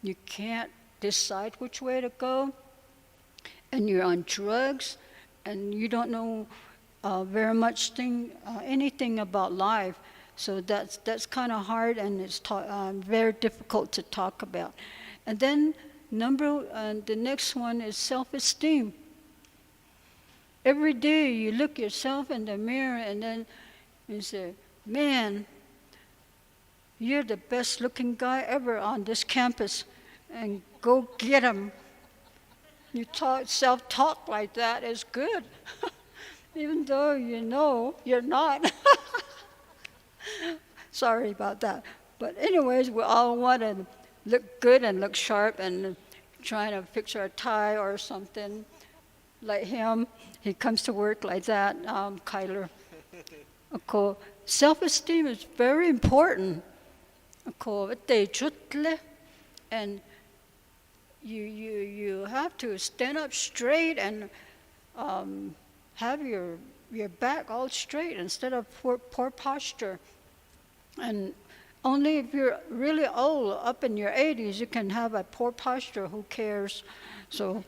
You can't decide which way to go. And you're on drugs, and you don't know very much anything about life. So that's kind of hard, and it's very difficult to talk about. And then the next one is self-esteem. Every day you look yourself in the mirror, and then you say, man, you're the best looking guy ever on this campus, and go get him. You self-talk like that is good, even though you know you're not. Sorry about that. But anyways, we all want to look good and look sharp, and trying to fix our tie or something. Like him, he comes to work like that, Kyler. Self-esteem is very important. And you have to stand up straight and have your back all straight instead of poor posture. And only if you're really old, up in your 80s, you can have a poor posture. Who cares? So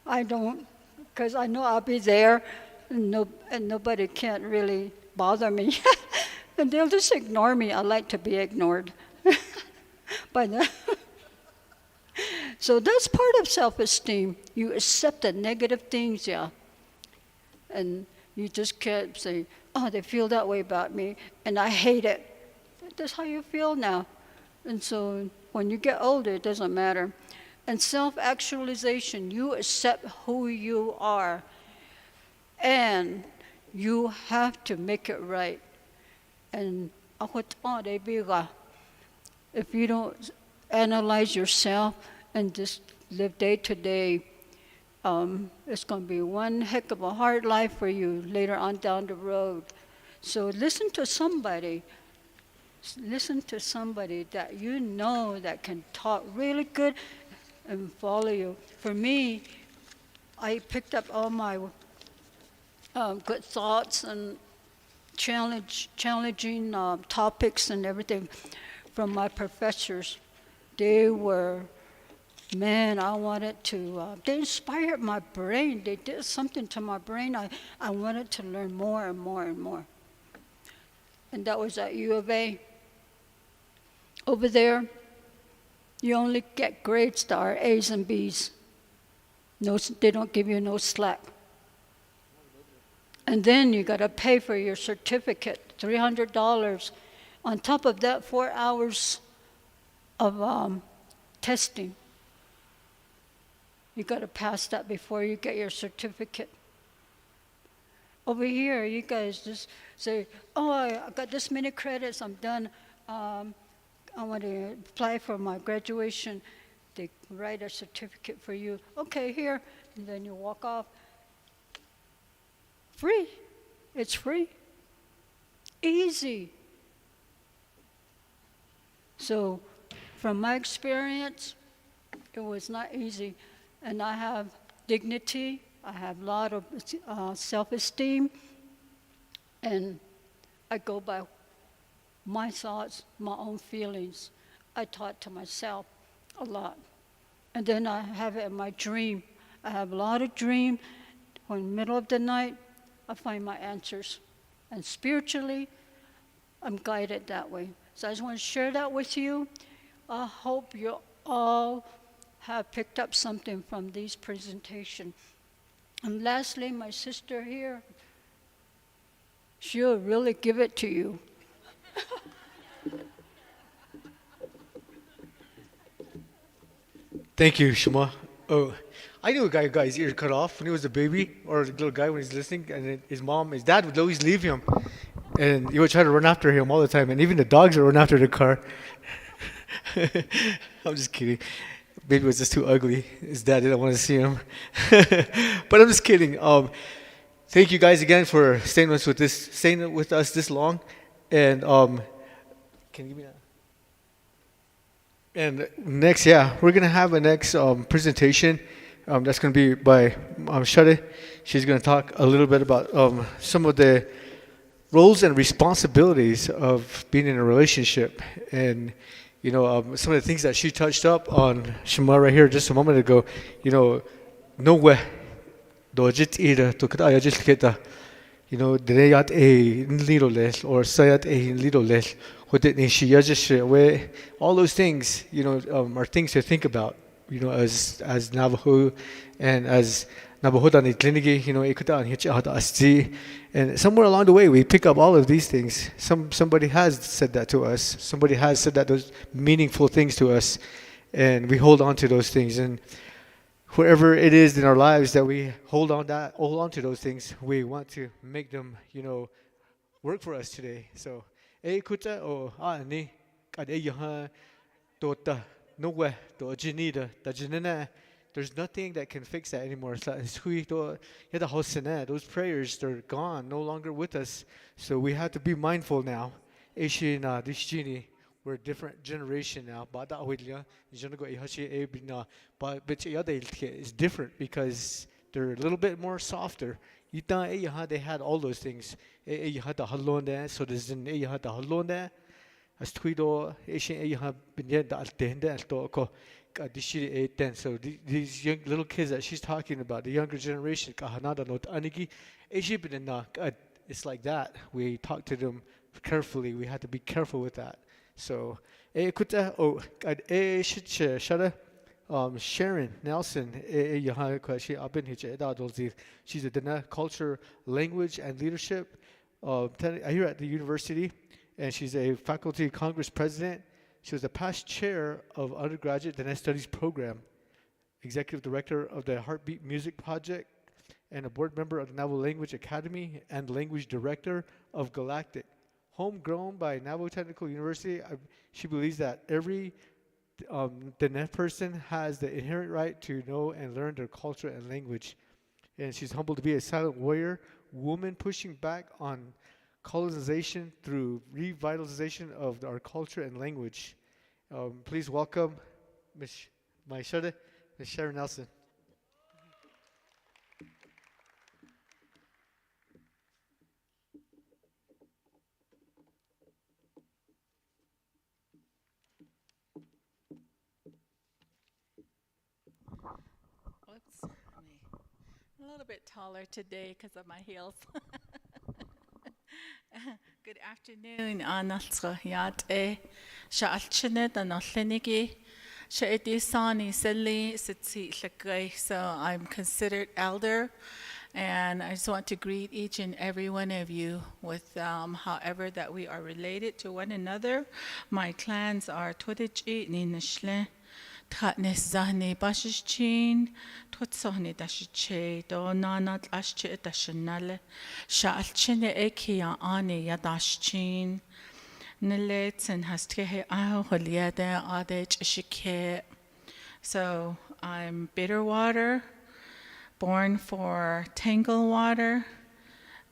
I don't, because I know I'll be there, and nobody can't really bother me. And they'll just ignore me. I like to be ignored. So that's part of self-esteem. You accept the negative things, yeah. And you just can't say, oh, they feel that way about me, and I hate it. That's how you feel now. And so when you get older, it doesn't matter. And self-actualization, you accept who you are. And you have to make it right. And if you don't analyze yourself and just live day to day, it's going to be one heck of a hard life for you later on down the road. So listen to somebody that you know that can talk really good and follow you. For me, I picked up all my good thoughts and challenging topics and everything from my professors. They were, man, I wanted to, they inspired my brain. They did something to my brain. I wanted to learn more and more and more. And that was at U of A. Over there, you only get grades that are A's and B's. No, they don't give you no slack. And then you got to pay for your certificate, $300. On top of that, 4 hours of testing. You got to pass that before you get your certificate. Over here, you guys just say, oh, I got this many credits, I'm done. I want to apply for my graduation. They write a certificate for you. Okay, here. And then you walk off. Free. It's free. Easy. So from my experience, it was not easy. And I have dignity. I have a lot of self-esteem. And I go by my thoughts, my own feelings. I talk to myself a lot. And then I have it in my dream. I have a lot of dream. When in the middle of the night, I find my answers. And spiritually, I'm guided that way. So I just want to share that with you. I hope you all have picked up something from these presentations. And lastly, my sister here, she'll really give it to you. Thank you, Shema. Oh, I knew a guy who got his ear cut off when he was a baby, or a little guy when he's listening, and then his dad would always leave him, and he would try to run after him all the time, and even the dogs would run after the car. I'm just kidding. Baby was just too ugly. His dad didn't want to see him. But I'm just kidding. Thank you guys again for staying with us this long, and can you give me that? And next, yeah, we're gonna have a next presentation. That's gonna be by Shade. She's gonna talk a little bit about some of the roles and responsibilities of being in a relationship, and some of the things that she touched up on Shema right here just a moment ago. No way, do just either to cut I just get Dreyat a little less or sayat a little less. What did she just where all those things, are things to think about, as Navajo and as Navajo and Tlinigi, Ikuta and Hitchahata Asti. And somewhere along the way we pick up all of these things. Somebody has said that to us. Somebody has said that those meaningful things to us, and we hold on to those things. And wherever it is in our lives that we hold on to those things, we want to make them, work for us today. So, kuta o ani kad yaha tota no way to jinida da jinena. There's nothing that can fix that anymore. Those prayers, they're gone, no longer with us. So we have to be mindful now. We're a different generation now. But it's different because they're a little bit more softer. They had all those things. So there's an as Twido Asian so these young little kids that she's talking about, the younger generation, it's like that. We talk to them carefully. We have to be careful with that. So Sharon Nelson, she's a Dana culture, language, and leadership here at the university, and she's a faculty congress president. She was the past chair of undergraduate Dana studies program, executive director of the Heartbeat Music Project, and a board member of the Navajo Language Academy and language director of Galactic. Homegrown by Navajo Technical University, she believes that every Dene person has the inherent right to know and learn their culture and language. And she's humbled to be a silent warrior, woman pushing back on colonization through revitalization of our culture and language. Please welcome Ms. Sharon Nelson. Whoops, I'm a little bit taller today because of my heels. Good afternoon, Anatsa Yate, Shaalchine, Danotlinigi, Shaedi Sani, Seli, Sitsi Shakray. So I'm considered elder, and I just want to greet each and every one of you with however that we are related to one another. My clans are Twitichi, Ninashle. Tratnes zahne bashichin, twatsahne dashiche, do nanat ashche dashanale, shaalchine ekia ane yadashchin, nilets and hastkehe aholiade adech shike. So I'm bitter water, born for Tangle water.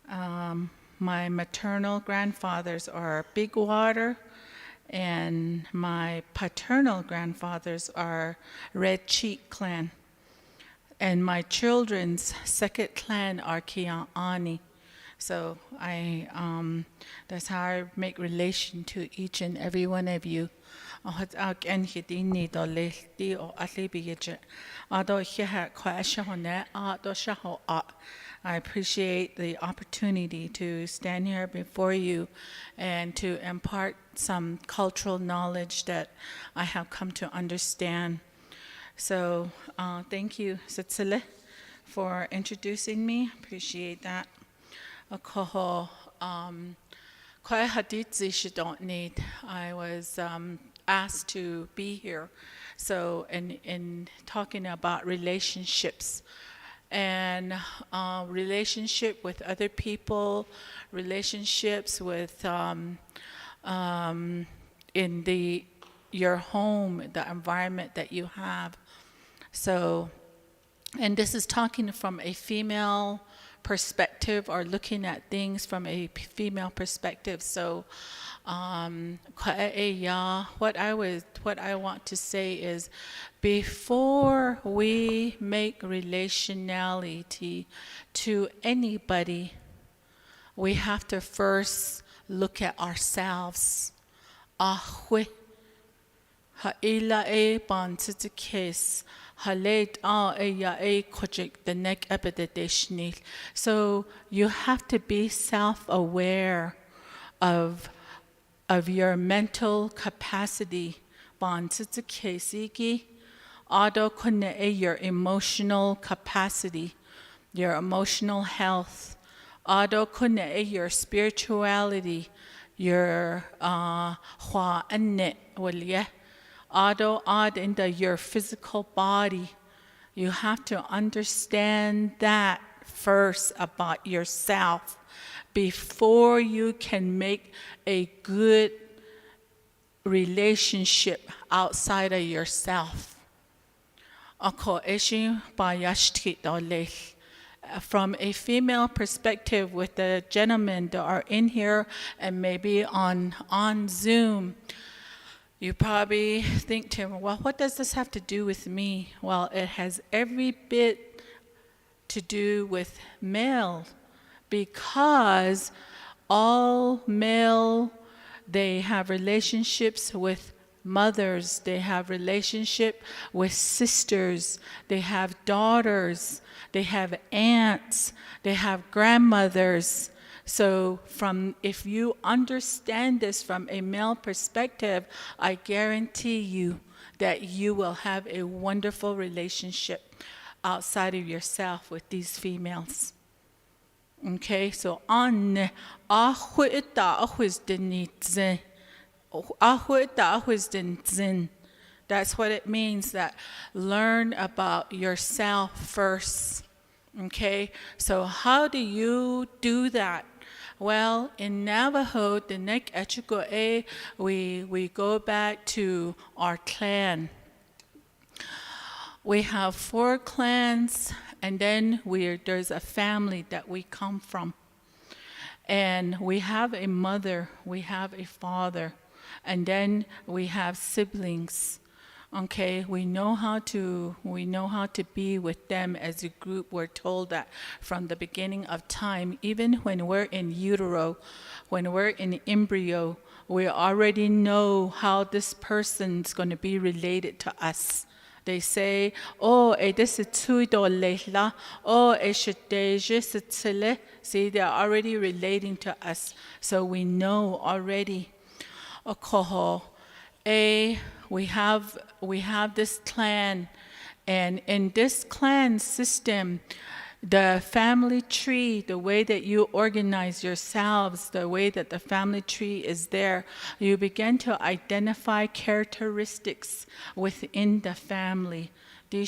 My maternal grandfathers are Big Water. And my paternal grandfathers are Red Cheek clan. And my children's second clan are Kia'ani. So that's how I make relation to each and every one of you. I appreciate the opportunity to stand here before you and to impart some cultural knowledge that I have come to understand. So thank you, Sitsile, for introducing me. Appreciate that. I was asked to be here. So in talking about relationships, and relationship with other people, relationships with in your home, the environment that you have. So, and this is talking from a female perspective or looking at things from a female perspective. So What I want to say is, before we make relationality to anybody, we have to first look at ourselves. Ahwe ha'ila e ban case halate a project the neck epideshnil. So you have to be self-aware of your mental capacity. Ban case ado your emotional capacity, your emotional health. Ado your spirituality, your hua anne walye. Ado ad into your physical body. You have to understand that first about yourself before you can make a good relationship outside of yourself. Ako eshin bayashti doleh. From a female perspective, with the gentlemen that are in here and maybe on Zoom, you probably think to him, well, what does this have to do with me? Well, it has every bit to do with male, because all male, they have relationships with mothers, they have relationship with sisters, they have daughters, they have aunts, they have grandmothers. So if you understand this from a male perspective, I guarantee you that you will have a wonderful relationship outside of yourself with these females. Okay, so that's what it means, that learn about yourself first. Okay, so how do you do that? Well, in Navajo, the Nek Echuko'e, we go back to our clan. We have 4 clans, and then there's a family that we come from. And we have a mother, we have a father, and then we have siblings. Okay, we know how to be with them as a group. We're told that from the beginning of time, even when we're in utero, when we're in embryo, we already know how this person's going to be related to us. They say, oh, this is tuidolehla, oh, see, they're already relating to us, so we know already. Okoho, we have this clan, and in this clan system, the family tree, the way that you organize yourselves, the way that the family tree is there, you begin to identify characteristics within the family. They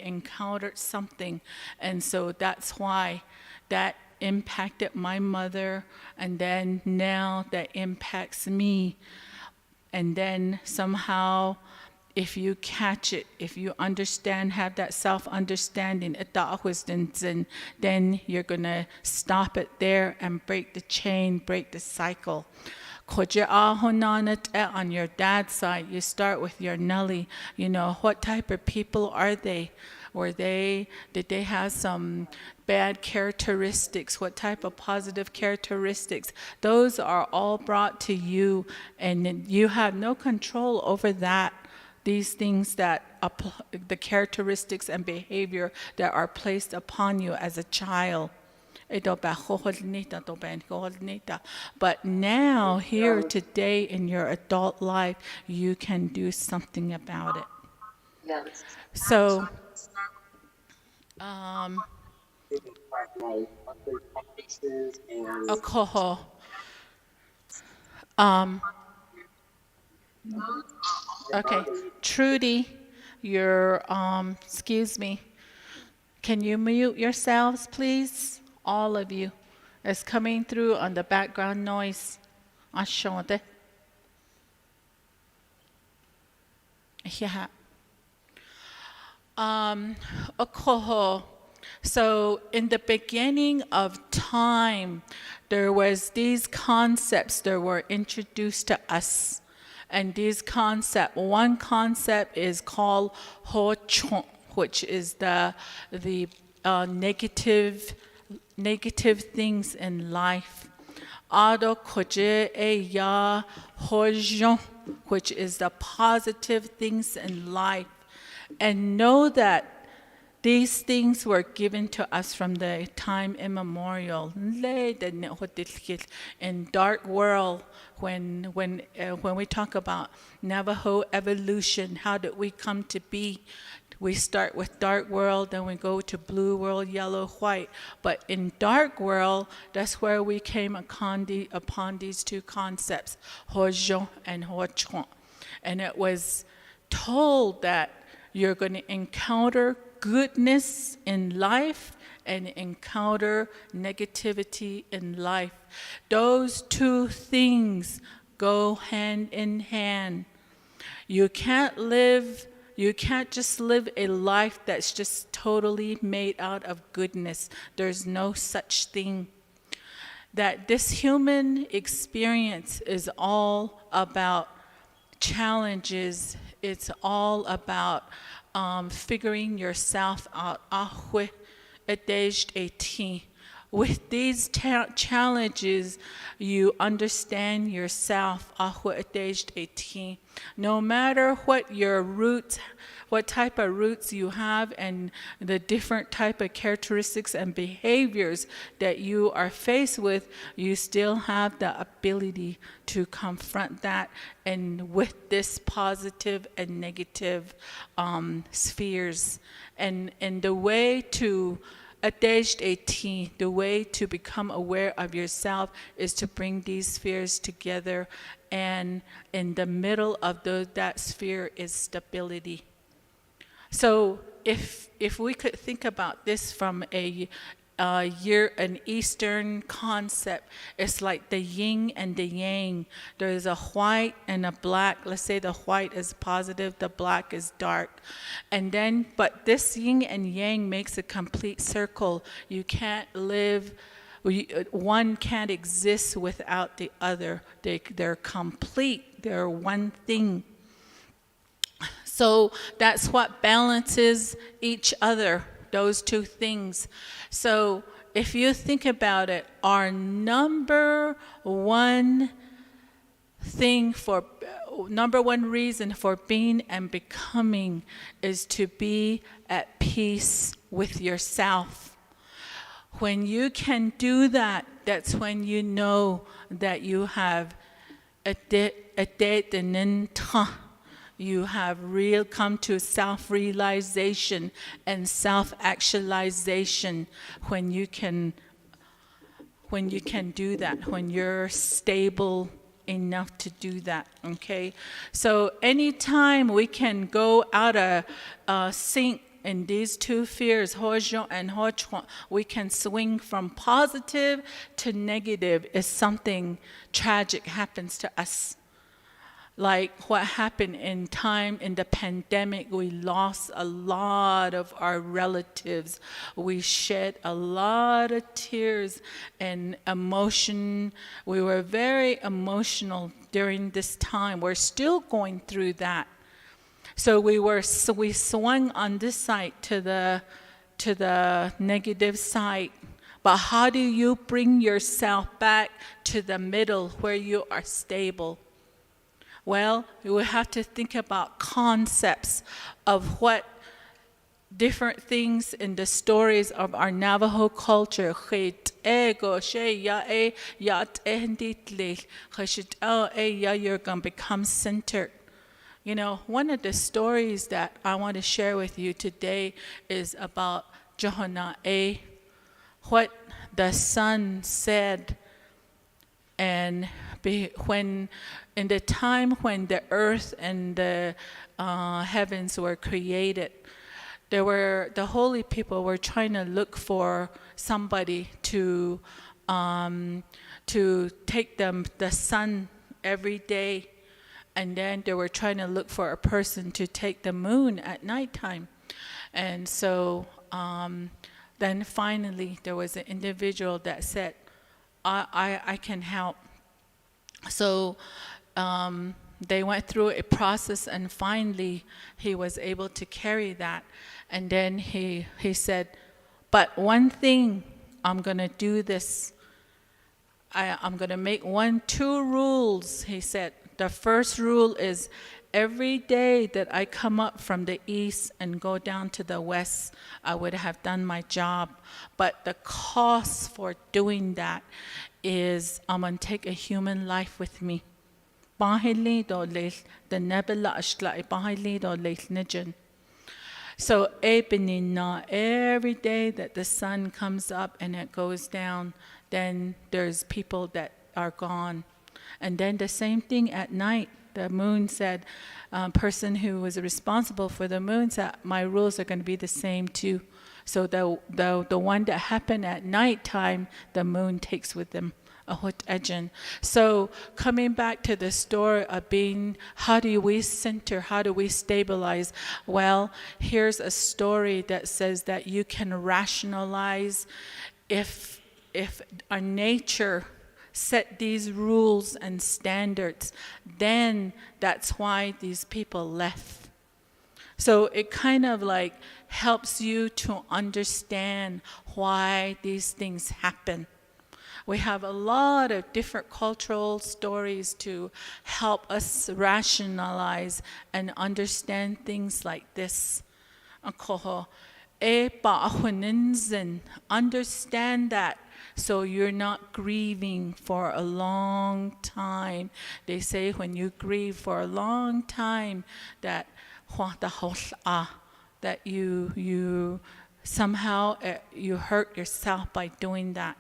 encountered something, and so that's why that impacted my mother, and then now that impacts me. And then somehow, if you catch it, if you understand, have that self-understanding, then you're going to stop it there and break the chain, break the cycle. On your dad's side, you start with your nully. You know, what type of people are they? Did they have some bad characteristics? What type of positive characteristics? Those are all brought to you, and you have no control over that. These things that the characteristics and behavior that are placed upon you as a child. But now, here today in your adult life, you can do something about it. So, Okoho. Okay, Trudy, excuse me. Can you mute yourselves, please? All of you. It's coming through on the background noise. Ashonte. Yeah. Okoho. So in the beginning of time, there was these concepts that were introduced to us. And these one concept is called ho chon, which is the negative things in life. Ado koje e ya hojon, which is the positive things in life. And know that these things were given to us from the time immemorial. In dark world, when we talk about Navajo evolution, how did we come to be? We start with dark world, then we go to blue world, yellow, white. But in dark world, that's where we came upon these two concepts, Hojon and Hochon. And it was told that you're going to encounter goodness in life and encounter negativity in life. Those two things go hand in hand. You can't just live a life that's just totally made out of goodness. There's no such thing. That this human experience is all about challenges. It's all about figuring yourself out. With these challenges, you understand yourself. No matter what your roots, what type of roots you have, and the different type of characteristics and behaviors that you are faced with, you still have the ability to confront that, and with this positive and negative spheres. And the way to the way to become aware of yourself is to bring these spheres together, and in the middle of that sphere is stability. So if we could think about this from an Eastern concept, it's like the yin and the yang. There is a white and a black. Let's say the white is positive, the black is dark. But this yin and yang makes a complete circle. You can't live, one can't exist without the other. They're complete, they're one thing. So that's what balances each other, those two things. So if you think about it, our number one reason for being and becoming is to be at peace with yourself. When you can do that, that's when you know that you have you have come to self-realization and self-actualization when you can do that, when you're stable enough to do that, okay? So anytime we can go out of sync in these two spheres, Hojon and Hochuan, we can swing from positive to negative if something tragic happens to us. Like what happened in the pandemic, we lost a lot of our relatives. We shed a lot of tears and emotion. We were very emotional during this time. We're still going through that. So we swung on this side to the negative side. But how do you bring yourself back to the middle where you are stable? Well, we have to think about concepts of what different things in the stories of our Navajo culture. You're going to become centered. You know, one of the stories that I want to share with you today is about Johana, what the sun said, and when in the time when the earth and the heavens were created, the holy people were trying to look for somebody to take them the sun every day, and then they were trying to look for a person to take the moon at nighttime. And so Then finally, there was an individual that said, I can help. So they went through a process, and finally he was able to carry that. And then he said, but one thing, I'm going to do this. I'm going to make two rules, he said. The first rule is every day that I come up from the east and go down to the west, I would have done my job. But the cost for doing that is I'm going to take a human life with me. So every day that the sun comes up and it goes down, then there's people that are gone. And then the same thing at night. The moon said, person who was responsible for the moon said, my rules are going to be the same too. So the one that happened at nighttime, the moon takes with them a hot agent. So coming back to the story of being, how do we center, how do we stabilize? Well, here's a story that says that you can rationalize if our nature set these rules and standards, then that's why these people left. So it kind of like helps you to understand why these things happen. We have a lot of different cultural stories to help us rationalize and understand things like this. Understand that, so you're not grieving for a long time. They say when you grieve for a long time that you somehow you hurt yourself by doing that.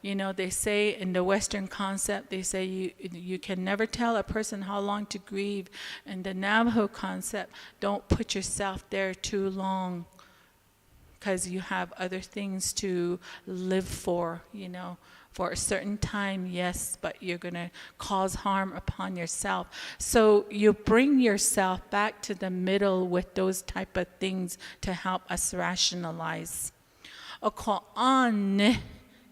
You know, they say in the Western concept, they say you can never tell a person how long to grieve. In the Navajo concept, don't put yourself there too long, because you have other things to live for, you know. For a certain time, yes, but you're going to cause harm upon yourself. So you bring yourself back to the middle with those type of things to help us rationalize.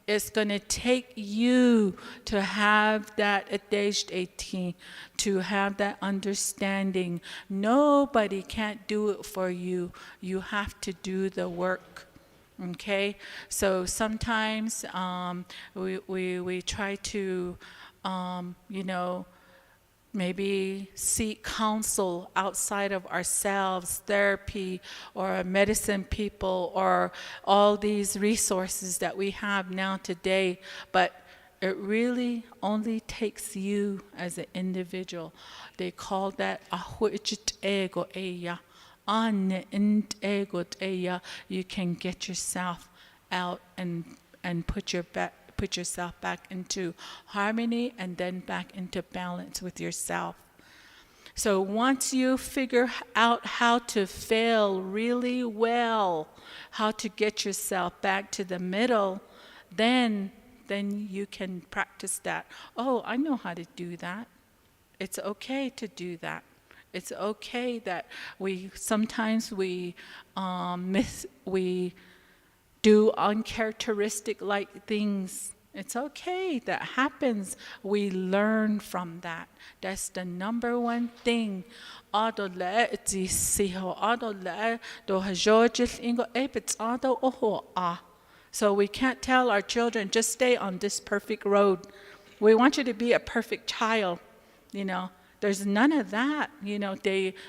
It's going to take you to have that at age 18, to have that understanding. Nobody can't do it for you. You have to do the work. Okay? So sometimes we try to, you know, maybe seek counsel outside of ourselves, therapy or medicine people or all these resources that we have now today. But it really only takes you as an individual. They call that ahuijit ego eya. You can get yourself out and put yourself back into harmony and then back into balance with yourself. So once you figure out how to fail really well, how to get yourself back to the middle, then you can practice that. Oh, I know how to do that. It's okay to do that. It's okay that sometimes we do uncharacteristic like things. It's okay, that happens. We learn from that. That's the number one thing. So we can't tell our children, just stay on this perfect road. We want you to be a perfect child, you know. There's none of that, you know.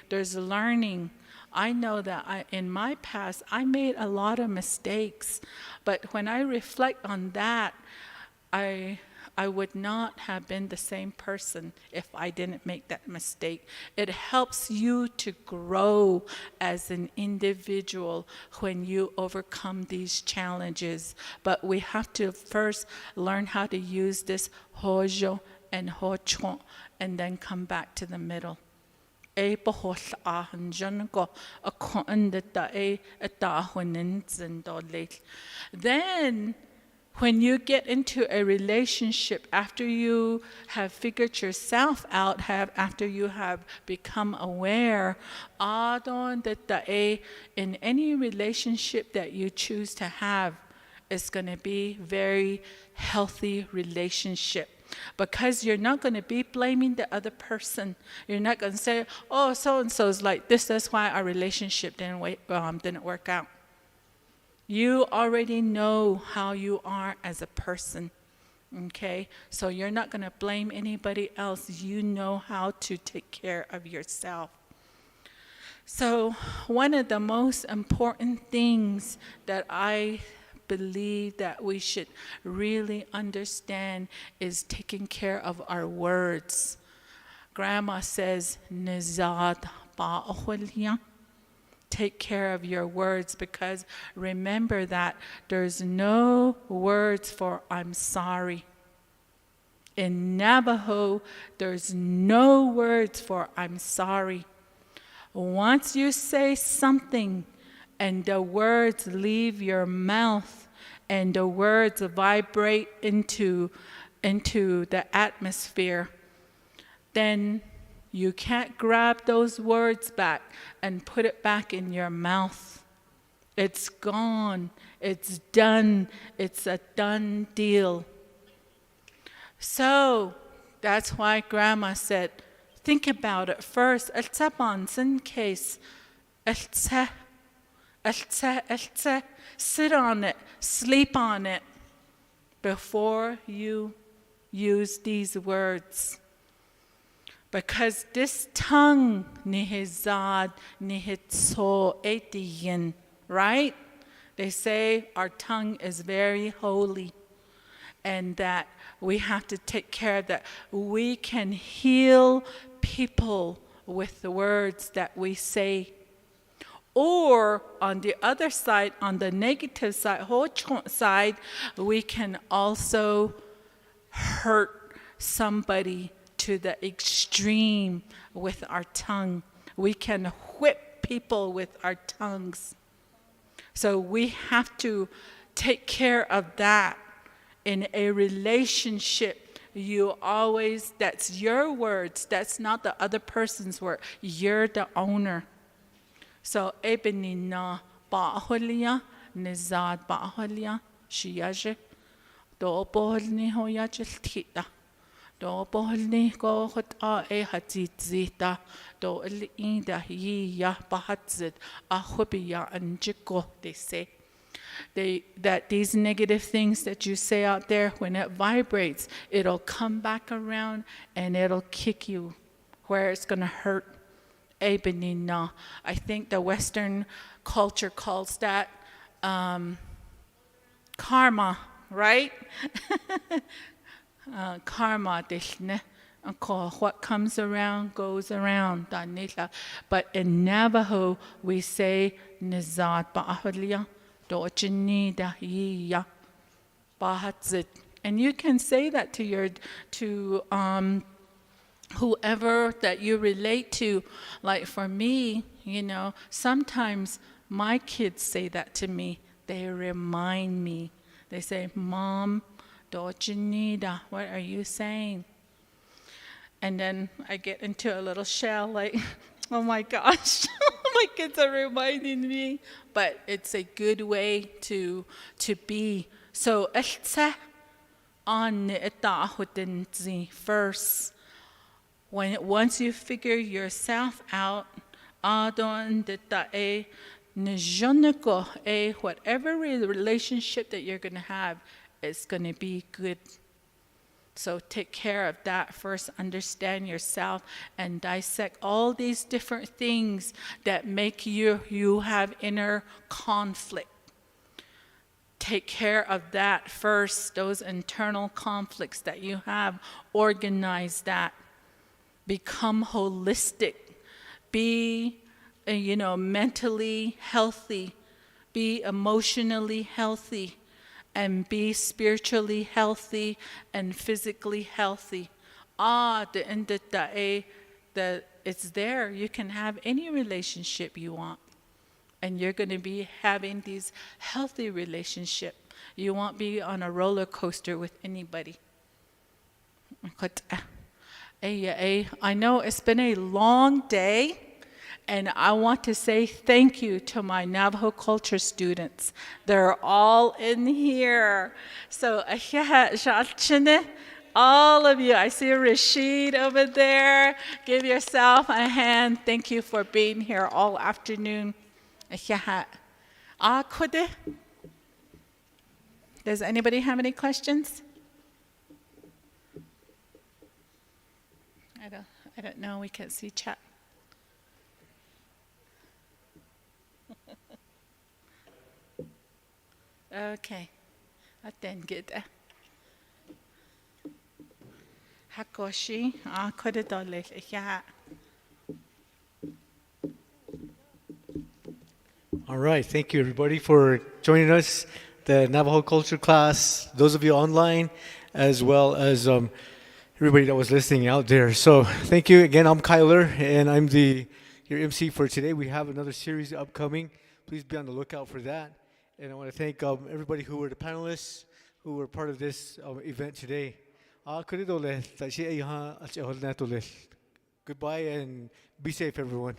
There's learning. I know that in my past, I made a lot of mistakes. But when I reflect on that, I would not have been the same person if I didn't make that mistake. It helps you to grow as an individual when you overcome these challenges. But we have to first learn how to use this hojo and hochon, and then come back to the middle. Then When you get into a relationship, after you have figured yourself out, after you have become aware, in any relationship that you choose to have, it's going to be very healthy relationship. Because you're not going to be blaming the other person. You're not going to say, oh, so-and-so's like this, that's why our relationship didn't work out. You already know how you are as a person, okay? So you're not going to blame anybody else. You know how to take care of yourself. So one of the most important things that I believe that we should really understand is taking care of our words. Grandma says, "Nizad ba'ohliya." Take care of your words, because remember that there's no words for I'm sorry. In Navajo, there's no words for I'm sorry. Once you say something and the words leave your mouth and the words vibrate into the atmosphere, then you can't grab those words back and put it back in your mouth. It's gone. It's done. It's a done deal. So that's why Grandma said, think about it first. In case, sit on it, sleep on it before you use these words. Because this tongue, nihizad, nihitso etiyin, right? They say our tongue is very holy and that we have to take care of that. We can heal people with the words that we say. Or on the other side, on the negative side, we can also hurt somebody to the extreme with our tongue. We can whip people with our tongues. So we have to take care of that. In a relationship, that's your words, that's not the other person's word. You're the owner. So ebenina ba'holia, nizad ba'holia, shiyaje, do bohni hoyajil tita. Do bohni go hot a hatizita, do ida ya bahatzid, ahubia and jiko, they say. That these negative things that you say out there, when it vibrates, it'll come back around and it'll kick you where it's going to hurt. Ebenina. I think the Western culture calls that karma, right? Karma, what comes around goes around. But in Navajo, we say nizad ba'ahliya, do'chinida yiya, bahatzit. And you can say that to whoever that you relate to. Like for me, sometimes my kids say that to me. They remind me. They say, Mom, Dochinida, what are you saying? And then I get into a little shell like, oh my gosh, my kids are reminding me. But it's a good way to be. So, first, once you figure yourself out, whatever relationship that you're going to have is going to be good. So take care of that first. Understand yourself and dissect all these different things that make you have inner conflict. Take care of that first, those internal conflicts that you have. Organize that. Become holistic. Be, mentally healthy. Be emotionally healthy. And be spiritually healthy and physically healthy. The end of the day, it's there. You can have any relationship you want. And you're going to be having these healthy relationships. You won't be on a roller coaster with anybody. I know it's been a long day, and I want to say thank you to my Navajo culture students. They're all in here. So, all of you, I see Rashid over there. Give yourself a hand. Thank you for being here all afternoon. Does anybody have any questions? I don't know. We can't see chat. Okay. Atengida. Hakoshi. Kodedole. Yeah. All right, thank you everybody for joining us, the Navajo culture class, those of you online, as well as everybody that was listening out there. So thank you again. I'm Kyler, and I'm your MC for today. We have another series upcoming. Please be on the lookout for that. And I want to thank everybody who were the panelists, who were part of this event today. Goodbye and be safe, everyone.